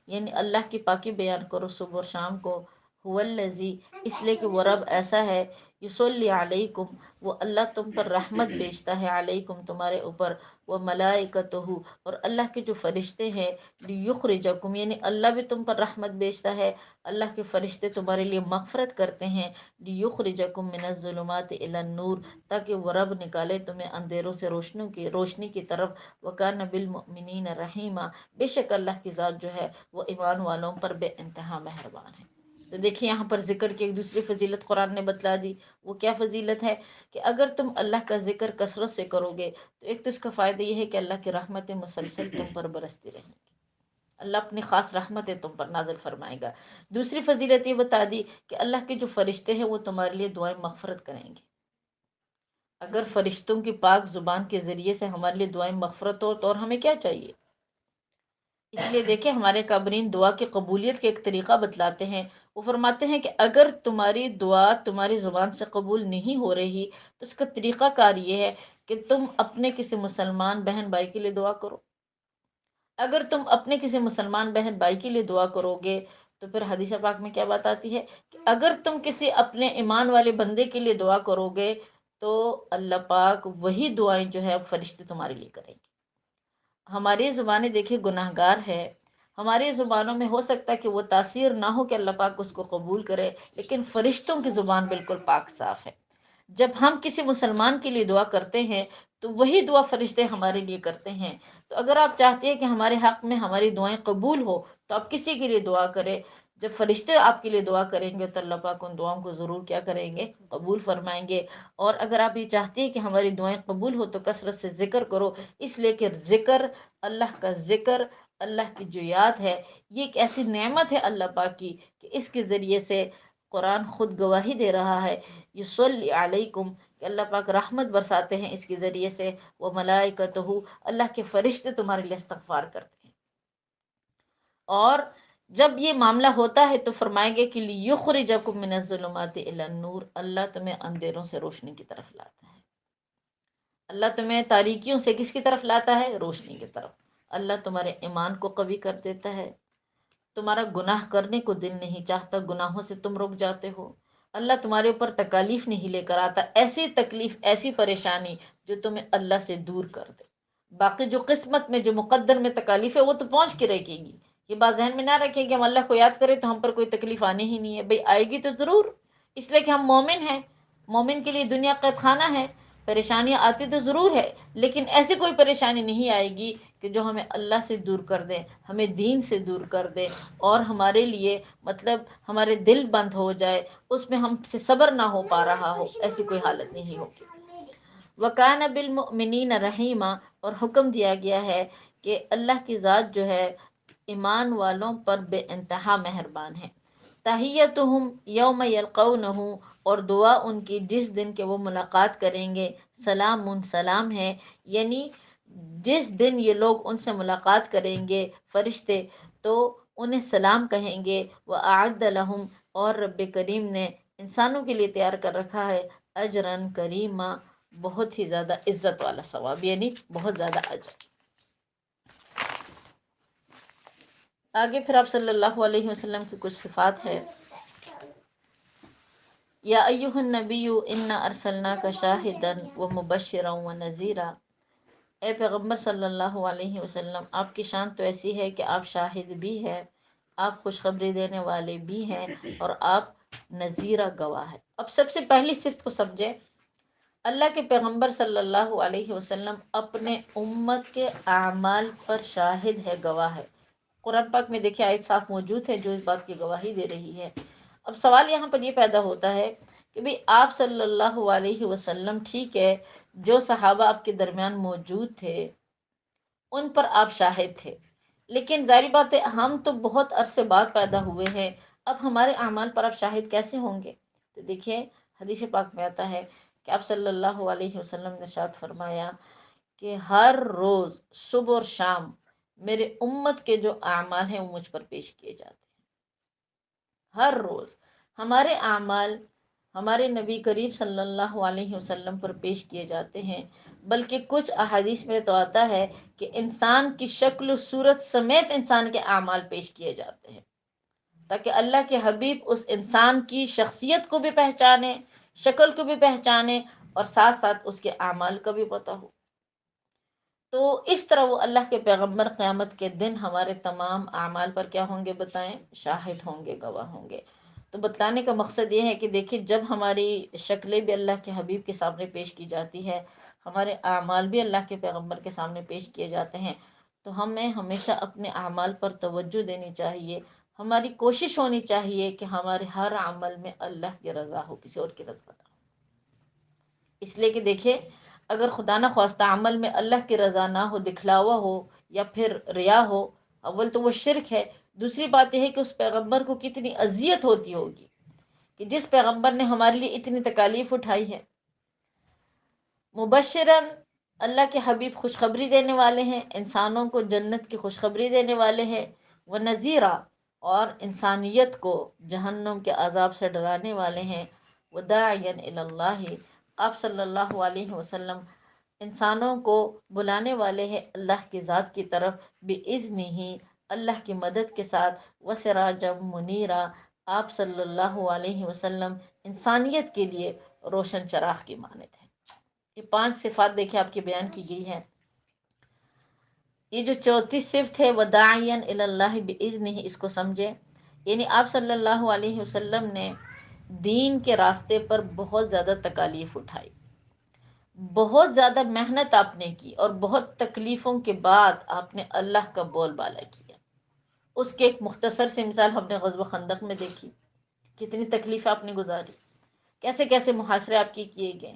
S1: یعنی اللہ کی پاکی بیان کرو صبح اور شام کو۔ هو الذی، اس لیے کہ وہ رب ایسا ہے، یصلی علیکم، وہ اللہ تم پر رحمت بیچتا ہے، علیکم تمہارے اوپر، وہ ملائکتہ، اور اللہ کے جو فرشتے ہیں، لیخرجکم، یعنی اللہ بھی تم پر رحمت بیچتا ہے، اللہ کے فرشتے تمہارے لیے مغفرت کرتے ہیں، لیخرجکم من الظلمات الی النور، تاکہ وہ رب نکالے تمہیں اندھیروں سے روشنی کی طرف۔ وَكَانَ بِالْمُؤْمِنِينَ رَحِيمًا، بے شک اللہ کی ذات جو ہے وہ ایمان والوں پر بے انتہا مہربان ہے۔ تو دیکھیں یہاں پر ذکر کی ایک دوسری فضیلت قرآن نے بتلا دی۔ وہ کیا فضیلت ہے؟ کہ اگر تم اللہ کا ذکر کثرت سے کرو گے تو ایک تو اس کا فائدہ یہ ہے کہ اللہ کی رحمتیں مسلسل تم پر برستی رہیں گی، اللہ اپنی خاص رحمتیں تم پر نازل فرمائے گا۔ دوسری فضیلت یہ بتا دی کہ اللہ کے جو فرشتے ہیں وہ تمہارے لیے دعائیں مغفرت کریں گے۔ اگر فرشتوں کی پاک زبان کے ذریعے سے ہمارے لیے دعائیں مغفرت ہو تو اور ہمیں کیا چاہیے؟ اس لیے دیکھیں ہمارے قابرین دعا کی قبولیت کے ایک طریقہ بتلاتے ہیں۔ وہ فرماتے ہیں کہ اگر تمہاری دعا تمہاری زبان سے قبول نہیں ہو رہی تو اس کا طریقہ کار یہ ہے کہ تم اپنے کسی مسلمان بہن بھائی کے لیے دعا کرو۔ اگر تم اپنے کسی مسلمان بہن بھائی کے لیے دعا کرو گے تو پھر حدیث پاک میں کیا بات آتی ہے کہ اگر تم کسی اپنے ایمان والے بندے کے لیے دعا کرو گے تو اللہ پاک وہی دعائیں جو ہے اب فرشتے تمہارے لیے کریں گے۔ ہماری زبانیں دیکھیں گناہ گار ہے، ہماری زبانوں میں ہو سکتا ہے کہ وہ تاثیر نہ ہو کہ اللہ پاک اس کو قبول کرے، لیکن فرشتوں کی زبان بالکل پاک صاف ہے۔ جب ہم کسی مسلمان کے لیے دعا کرتے ہیں تو وہی دعا فرشتے ہمارے لیے کرتے ہیں۔ تو اگر آپ چاہتے ہیں کہ ہمارے حق میں ہماری دعائیں قبول ہو تو آپ کسی کے لیے دعا کریں، جب فرشتے آپ کے لیے دعا کریں گے تو اللہ پاک ان دعاؤں کو ضرور کیا کریں گے؟ قبول فرمائیں گے۔ اور اگر آپ یہ چاہتے ہیں کہ ہماری دعائیں قبول ہو تو کثرت سے ذکر کرو، اس لیے کہ ذکر، اللہ کا ذکر، اللہ کی جو یاد ہے، یہ ایک ایسی نعمت ہے اللہ پاک کی کہ اس کے ذریعے سے قرآن خود گواہی دے رہا ہے، یصلی علیکم، کہ اللہ پاک رحمت برساتے ہیں اس کے ذریعے سے، وہ ملائکتہ، اللہ کے فرشتے تمہارے لیے استغفار کرتے ہیں۔ اور جب یہ معاملہ ہوتا ہے تو فرمائیں گے کہ لیخرجکم من الظلمات الی النور، اللہ تمہیں اندھیروں سے روشنی کی طرف لاتا ہے۔ اللہ تمہیں تاریکیوں سے کس کی طرف لاتا ہے؟ روشنی کی طرف۔ اللہ تمہارے ایمان کو قوی کر دیتا ہے، تمہارا گناہ کرنے کو دل نہیں چاہتا، گناہوں سے تم رک جاتے ہو، اللہ تمہارے اوپر تکالیف نہیں لے کر آتا، ایسی تکلیف، ایسی پریشانی جو تمہیں اللہ سے دور کر دے۔ باقی جو قسمت میں، جو مقدر میں تکالیف ہے وہ تو پہنچ کے رکھے گی، یہ بات ذہن میں نہ رکھیں کہ ہم اللہ کو یاد کریں تو ہم پر کوئی تکلیف آنی ہی نہیں ہے، بھئی آئے گی تو ضرور، اس لیے کہ ہم مومن ہیں، مومن کے لیے دنیا قید خانہ ہے، پریشانیاں آتی تو ضرور ہے، لیکن ایسی کوئی پریشانی نہیں آئے گی کہ جو ہمیں اللہ سے دور کر دے، ہمیں دین سے دور کر دے، اور ہمارے لیے مطلب ہمارے دل بند ہو جائے، اس میں ہم سے صبر نہ ہو پا رہا ہو، ایسی کوئی حالت نہیں ہوگی۔ وَكَانَ بِالْمُؤْمِنِينَ رَحِيمًا، اور حکم دیا گیا ہے کہ اللہ کی ذات جو ہے ایمان والوں پر بے انتہا مہربان ہے۔ تحیتہم یوم یلقونہ، اور دعا ان کی جس دن کہ وہ ملاقات کریں گے، سلام سلام ہے، یعنی جس دن یہ لوگ ان سے ملاقات کریں گے فرشتے تو انہیں سلام کہیں گے۔ وَأَعَدَّ لَهُمْ، اور رب کریم نے انسانوں کے لیے تیار کر رکھا ہے، اجرن کریما، بہت ہی زیادہ عزت والا ثواب، یعنی بہت زیادہ اجر۔ آگے پھر آپ صلی اللہ علیہ وسلم کی کچھ صفات ہے۔ یا ایھا النبی انا ارسلناک شاہدا ومبشرا ونذیرا، اے پیغمبر صلی اللہ علیہ وسلم، آپ کی شان تو ایسی ہے کہ آپ شاہد بھی ہیں، آپ خوشخبری دینے والے بھی ہیں، اور آپ نذیرہ گواہ ہے۔ اب سب سے پہلی صفت کو سمجھیں، اللہ کے پیغمبر صلی اللہ علیہ وسلم اپنے امت کے اعمال پر شاہد ہے، گواہ ہے۔ قرآن پاک میں دیکھیں آیت صاف موجود ہے جو اس بات کی گواہی دے رہی ہے۔ اب سوال یہاں پر یہ پیدا ہوتا ہے کہ بھی آپ صلی اللہ علیہ وسلم، ٹھیک ہے، جو صحابہ آپ کے درمیان موجود تھے ان پر آپ شاہد تھے، لیکن ظاہری بات ہے ہم تو بہت عرصے بعد پیدا ہوئے ہیں، اب ہمارے اعمال پر آپ شاہد کیسے ہوں گے؟ تو دیکھیں حدیث پاک میں آتا ہے کہ آپ صلی اللہ علیہ وسلم نے ارشاد فرمایا کہ ہر روز صبح اور شام میرے امت کے جو اعمال ہیں وہ مجھ پر پیش کیے جاتے ہیں۔ ہر روز ہمارے اعمال ہمارے نبی کریم صلی اللہ علیہ وسلم پر پیش کیے جاتے ہیں، بلکہ کچھ احادیث میں تو آتا ہے کہ انسان کی شکل و صورت سمیت انسان کے اعمال پیش کیے جاتے ہیں، تاکہ اللہ کے حبیب اس انسان کی شخصیت کو بھی پہچانے، شکل کو بھی پہچانے، اور ساتھ ساتھ اس کے اعمال کا بھی پتہ ہو۔ تو اس طرح وہ اللہ کے پیغمبر قیامت کے دن ہمارے تمام اعمال پر کیا ہوں گے؟ بتائیں، شاہد ہوں گے، گواہ ہوں گے۔ تو بتلانے کا مقصد یہ ہے کہ دیکھیں جب ہماری شکلیں بھی اللہ کے حبیب کے سامنے پیش کی جاتی ہے، ہمارے اعمال بھی اللہ کے پیغمبر کے سامنے پیش کیے جاتے ہیں، تو ہمیں ہمیشہ اپنے اعمال پر توجہ دینی چاہیے، ہماری کوشش ہونی چاہیے کہ ہمارے ہر عمل میں اللہ کی رضا ہو، کسی اور کی رضا نہ ہو۔ اس لیے کہ دیکھیں اگر خدا نہ خواستہ عمل میں اللہ کی رضا نہ ہو، دکھلاوا ہو یا پھر ریا ہو، اول تو وہ شرک ہے، دوسری بات یہ ہے کہ اس پیغمبر کو کتنی اذیت ہوتی ہوگی کہ جس پیغمبر نے ہمارے لیے اتنی تکالیف اٹھائی ہے۔ مبشرن، اللہ کے حبیب خوشخبری دینے والے ہیں، انسانوں کو جنت کی خوشخبری دینے والے ہیں، وہ نذیرہ، اور انسانیت کو جہنم کے عذاب سے ڈرانے والے ہیں، وداعیا الی اللہ، آپ صلی اللہ علیہ وسلم انسانوں کو بلانے والے ہیں اللہ کی ذات کی طرف، بِإِذْنِهِ، اللہ کی مدد کے ساتھ، وَسِرَاجًا مُنِيرًا، آپ صلی اللہ علیہ وسلم انسانیت کے لیے روشن چراغ کی مانند ہے۔ یہ 5 صفات دیکھیں آپ کی بیان کی گئی ہیں۔ یہ جو چوتھی صفت ہے وداعیا الی اللہ بِإِذْنِهِ، اس کو سمجھیں، یعنی آپ صلی اللہ علیہ وسلم نے دین کے راستے پر بہت زیادہ تکالیف اٹھائی، بہت زیادہ محنت آپ نے کی، اور بہت تکلیفوں کے بعد آپ نے اللہ کا بول بالا کیا۔ اس کے ایک مختصر سی مثال ہم نے غزوہ خندق میں دیکھی، کتنی تکلیف آپ نے گزاری، کیسے کیسے محاصرے آپ کی کیے گئے،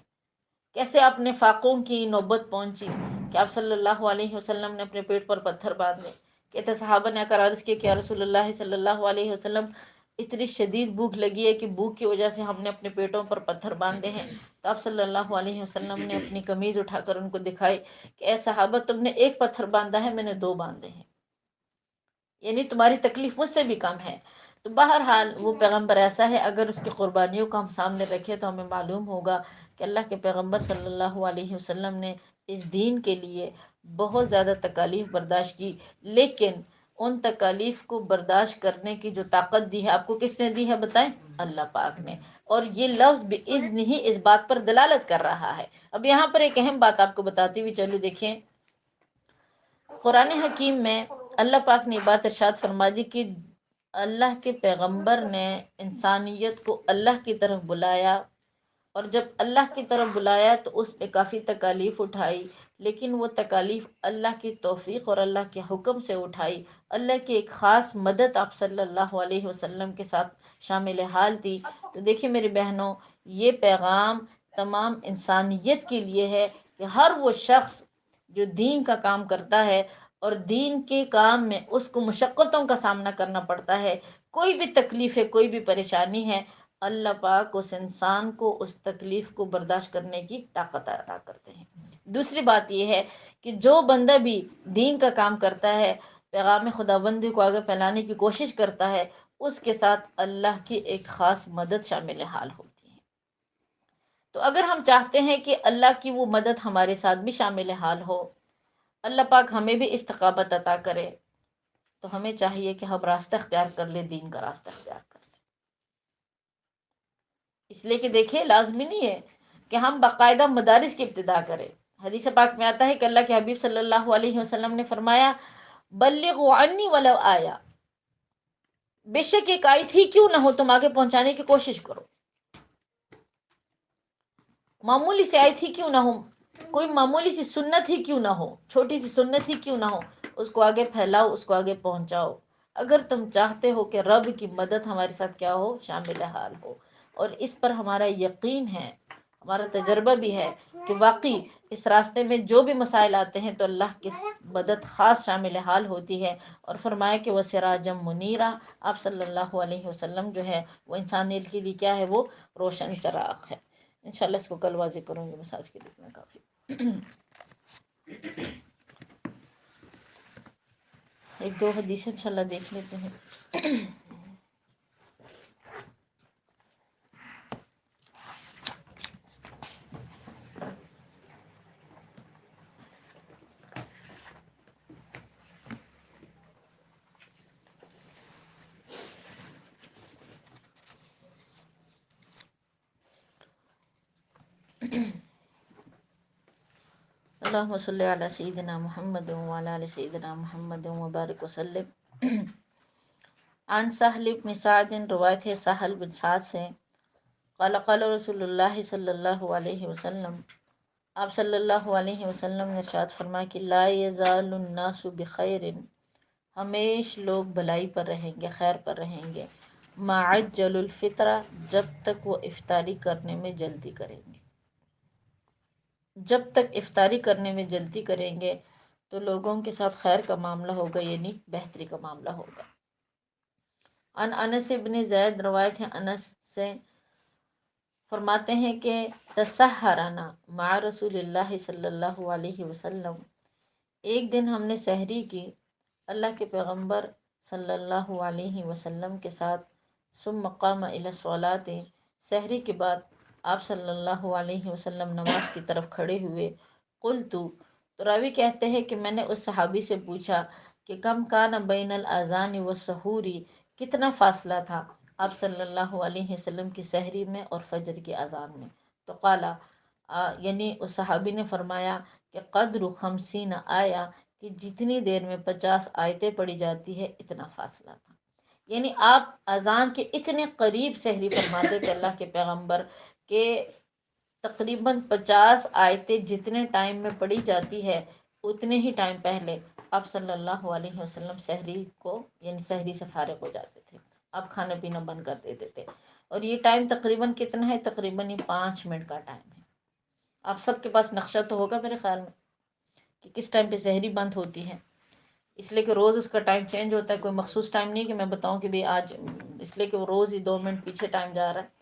S1: کیسے اپنے فاقوں کی نوبت پہنچی کہ آپ صلی اللہ علیہ وسلم نے اپنے پیٹ پر پتھر باندھے۔ کہتے صحابہ نے آ کر عرض کیا کہ یا رسول اللہ صلی اللہ علیہ وسلم، اتنی شدید بھوک لگی ہے کہ بھوک کی وجہ سے ہم نے اپنے پیٹوں پر پتھر باندھے ہیں۔ تو آپ صلی اللہ علیہ وسلم نے اپنی قمیض اٹھا کر ان کو دکھائی کہ اے صحابہ، تم نے ایک پتھر باندھا ہے، میں نے 2 باندھے ہیں، یعنی تمہاری تکلیف مجھ سے بھی کم ہے۔ تو بہرحال وہ پیغمبر ایسا ہے، اگر اس کی قربانیوں کو ہم سامنے رکھیں تو ہمیں معلوم ہوگا کہ اللہ کے پیغمبر صلی اللہ علیہ وسلم نے اس دین کے لیے بہت زیادہ تکالیف برداشت کی، لیکن ان تکالیف کو برداشت کرنے کی جو طاقت دی ہے آپ کو کس نے دی ہے؟ بتائیں، اللہ پاک نے۔ اور یہ لفظ بِإِذْنِ ہی اس بات پر دلالت کر رہا ہے۔ اب یہاں پر ایک اہم بات آپ کو بتاتی ہوئی چلو، دیکھیں قرآن حکیم میں اللہ پاک نے بات ارشاد فرما دی کہ اللہ کے پیغمبر نے انسانیت کو اللہ کی طرف بلایا، اور جب اللہ کی طرف بلایا تو اس پہ کافی تکالیف اٹھائی، لیکن وہ تکالیف اللہ کی توفیق اور اللہ کے حکم سے اٹھائی۔ اللہ کی ایک خاص مدد آپ صلی اللہ علیہ وسلم کے ساتھ شامل حال تھی۔ تو دیکھیں میری بہنوں، یہ پیغام تمام انسانیت کے لیے ہے کہ ہر وہ شخص جو دین کا کام کرتا ہے اور دین کے کام میں اس کو مشقتوں کا سامنا کرنا پڑتا ہے، کوئی بھی تکلیف ہے، کوئی بھی پریشانی ہے، اللہ پاک اس انسان کو اس تکلیف کو برداشت کرنے کی طاقت عطا کرتے ہیں۔ دوسری بات یہ ہے کہ جو بندہ بھی دین کا کام کرتا ہے، پیغام خداوندی کو آگے پھیلانے کی کوشش کرتا ہے، اس کے ساتھ اللہ کی ایک خاص مدد شامل حال ہوتی ہے۔ تو اگر ہم چاہتے ہیں کہ اللہ کی وہ مدد ہمارے ساتھ بھی شامل حال ہو، اللہ پاک ہمیں بھی استقامت عطا کرے، تو ہمیں چاہیے کہ ہم راستہ اختیار کر لیں، دین کا راستہ اختیار کر لیں۔ اس لیے کہ دیکھیں لازمی نہیں ہے کہ ہم باقاعدہ مدارس کی ابتدا کریں۔ حدیث پاک میں آتا ہے کہ اللہ کے حبیب صلی اللہ علیہ وسلم نے فرمایا بلغوا عنی ولو آیا، بے شک ایک آیت ہی کیوں نہ ہو تم آگے پہنچانے کی کوشش کرو، معمولی سی آیت ہی کیوں نہ ہو، کوئی معمولی سی سنت ہی کیوں نہ ہو، چھوٹی سی سنت ہی کیوں نہ ہو، اس کو آگے پھیلاؤ، اس کو آگے پہنچاؤ۔ اگر تم چاہتے ہو کہ رب کی مدد ہمارے ساتھ کیا ہو، شامل حال ہو، اور اس پر ہمارا یقین ہے، ہمارا تجربہ بھی ہے کہ واقعی اس راستے میں جو بھی مسائل آتے ہیں تو اللہ کی مدد خاص شامل حال ہوتی ہے، اور فرمایا کہ وہ سراجم منیرہ، آپ صلی اللہ علیہ وسلم جو ہے وہ انسانیت کے لیے کیا ہے، وہ روشن چراغ ہے۔ انشاءاللہ اس کو کل واضح کروں گی، مساج کے لیے میں کافی ایک دو حدیث انشاءاللہ دیکھ لیتے ہیں۔ اللہم صلی علی سیدنا محمد وعلی آل سیدنا محمد وبارک وسلم۔ عن سہل بن سعد، روایت ہے سہل بن سعد سے، قال قال رسول اللہ صلی اللہ علیہ وسلم، آپ صلی اللہ علیہ وسلم نے ارشاد فرمایا کہ لا یزال الناس بخیر، ہمیش لوگ بھلائی پر رہیں گے، خیر پر رہیں گے، ما عجل الفطرہ، جب تک وہ افطاری کرنے میں جلدی کریں گے، جب تک افطاری کرنے میں جلدی کریں گے تو لوگوں کے ساتھ خیر کا معاملہ ہوگا، یعنی بہتری کا معاملہ ہوگا۔ ان انس ابن زید، روایت ہے انس سے، فرماتے ہیں کہ تسحرنا مع رسول اللہ صلی اللہ علیہ وسلم، ایک دن ہم نے سحری کی اللہ کے پیغمبر صلی اللہ علیہ وسلم کے ساتھ، ثم قام الی الصلاۃ، سحری کے بعد آپ صلی اللہ علیہ وسلم نماز کی طرف کھڑے ہوئے، قلت، تو راوی کہتے ہیں کہ میں نے اس صحابی سے پوچھا کہ کم کان بین الاذان والسحوری، کتنا فاصلہ تھا آپ صلی اللہ علیہ وسلم کی سحری میں اور فجر کی اذان میں، تو قالا، یعنی اس صحابی نے فرمایا کہ قدر 50 آیا، کہ جتنی دیر میں 50 آیتیں پڑھی جاتی ہے اتنا فاصلہ تھا، یعنی آپ اذان کے اتنے قریب سحری فرماتے تھے اللہ کے پیغمبر کہ تقریباً 50 آیتیں جتنے ٹائم میں پڑھی جاتی ہے اتنے ہی ٹائم پہلے آپ صلی اللہ علیہ وسلم سحری کو، یعنی سحری سے فارغ ہو جاتے تھے، آپ کھانا پینا بند کر دیتے تھے، اور یہ ٹائم تقریباً کتنا ہے، تقریباً یہ 5 منٹ کا ٹائم ہے۔ آپ سب کے پاس نقشہ تو ہوگا میرے خیال میں کہ کس ٹائم پہ سحری بند ہوتی ہے، اس لیے کہ روز اس کا ٹائم چینج ہوتا ہے، کوئی مخصوص ٹائم نہیں کہ میں بتاؤں کہ بھی آج، اس لیے کہ وہ روز ہی 2 منٹ پیچھے ٹائم جا رہا ہے،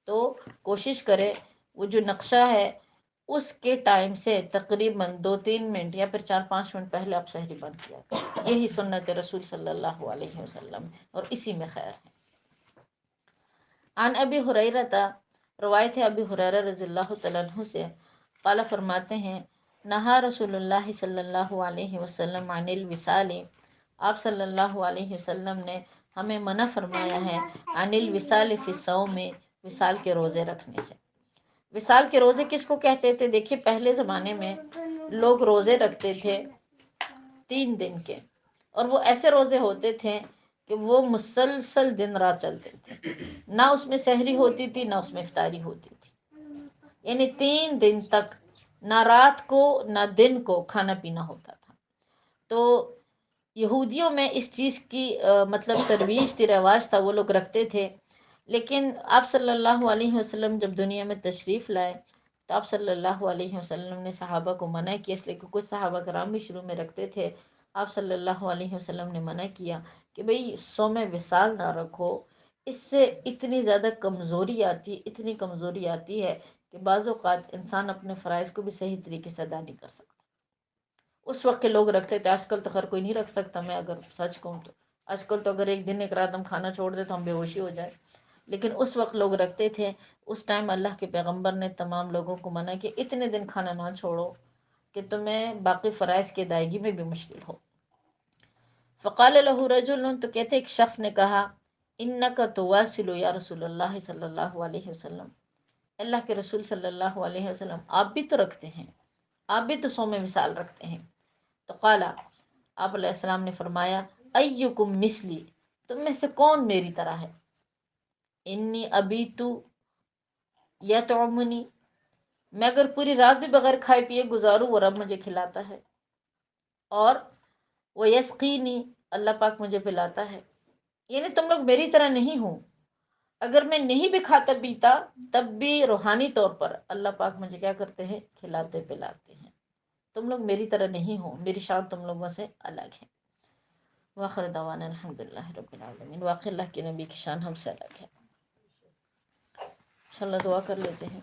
S1: تو کوشش کرے وہ جو نقشہ ہے اس کے ٹائم سے تقریباً 2-3 منٹ یا پھر 4-5 منٹ پہلے آپ سحری بند کیا کریں، یہی سنت رسول صلی اللہ علیہ وسلم، اور اسی میں خیر ہے۔ عن ابی ہریرہ، روایت ہے ابی ہریرہ رضی اللہ تعالیٰ عنہ سے، قال فرماتے ہیں نہا رسول اللہ صلی اللہ علیہ وسلم عن الوصال، آپ صلی اللہ علیہ وسلم نے ہمیں منع فرمایا ہے عن الوصال فی الصوم، وصال کے روزے رکھنے سے۔ وصال کے روزے کس کو کہتے تھے؟ دیکھیے پہلے زمانے میں لوگ روزے رکھتے تھے 3 دن کے، اور وہ ایسے روزے ہوتے تھے کہ وہ مسلسل دن رات چلتے تھے، نہ اس میں سحری ہوتی تھی نہ اس میں افطاری ہوتی تھی، یعنی 3 دن تک نہ رات کو نہ دن کو کھانا پینا ہوتا تھا۔ تو یہودیوں میں اس چیز کی مطلب ترویج تھی، رواج تھا، وہ لوگ رکھتے تھے، لیکن آپ صلی اللہ علیہ وسلم جب دنیا میں تشریف لائے تو آپ صلی اللہ علیہ وسلم نے صحابہ کو منع کیا، اس لیے کہ کچھ صحابہ کرام بھی شروع میں رکھتے تھے، آپ صلی اللہ علیہ وسلم نے منع کیا کہ بھئی صوم وصال نہ رکھو، اس سے اتنی زیادہ کمزوری آتی، اتنی کمزوری آتی ہے کہ بعض اوقات انسان اپنے فرائض کو بھی صحیح طریقے سے ادا نہیں کر سکتا۔ اس وقت کے لوگ رکھتے تھے، آج کل تو خیر کوئی نہیں رکھ سکتا، میں اگر سچ کہوں تو آج کل تو اگر ایک دن ایک رات ہم کھانا چھوڑ دیں تو ہم بے ہوشی ہو جائے، لیکن اس وقت لوگ رکھتے تھے۔ اس ٹائم اللہ کے پیغمبر نے تمام لوگوں کو منع کہ اتنے دن کھانا نہ چھوڑو کہ تمہیں باقی فرائض کی ادائیگی میں بھی مشکل ہو۔ فقال له رجل، تو کہتے ایک شخص نے کہا انک تواصل یا رسول اللہ صلی اللہ علیہ وسلم، اللہ کے رسول صلی اللہ علیہ وسلم آپ بھی تو رکھتے ہیں، آپ بھی تو صوم وصال رکھتے ہیں۔ تو قال، آپ علیہ السلام نے فرمایا ایکم مثلی، تم میں سے کون میری طرح ہے؟ انی ابیتو یطعمنی، میں اگر پوری رات بھی بغیر کھائے پیے گزاروں وہ رب مجھے کھلاتا ہے، اور وہ یسقینی، اللہ پاک مجھے پلاتا ہے. یعنی تم لوگ میری طرح نہیں ہو. اگر میں نہیں بھی کھاتا پیتا تب بھی روحانی طور پر اللہ پاک مجھے کیا کرتے ہیں؟ کھلاتے پلاتے ہیں. تم لوگ میری طرح نہیں ہو، میری شان تم لوگوں سے الگ ہے. واخر دعوانا الحمدللہ رب العالمین. واقعی اللہ کے نبی کی شان ہم سے الگ ہے. انشاءاللہ دعا کر لیتے ہیں.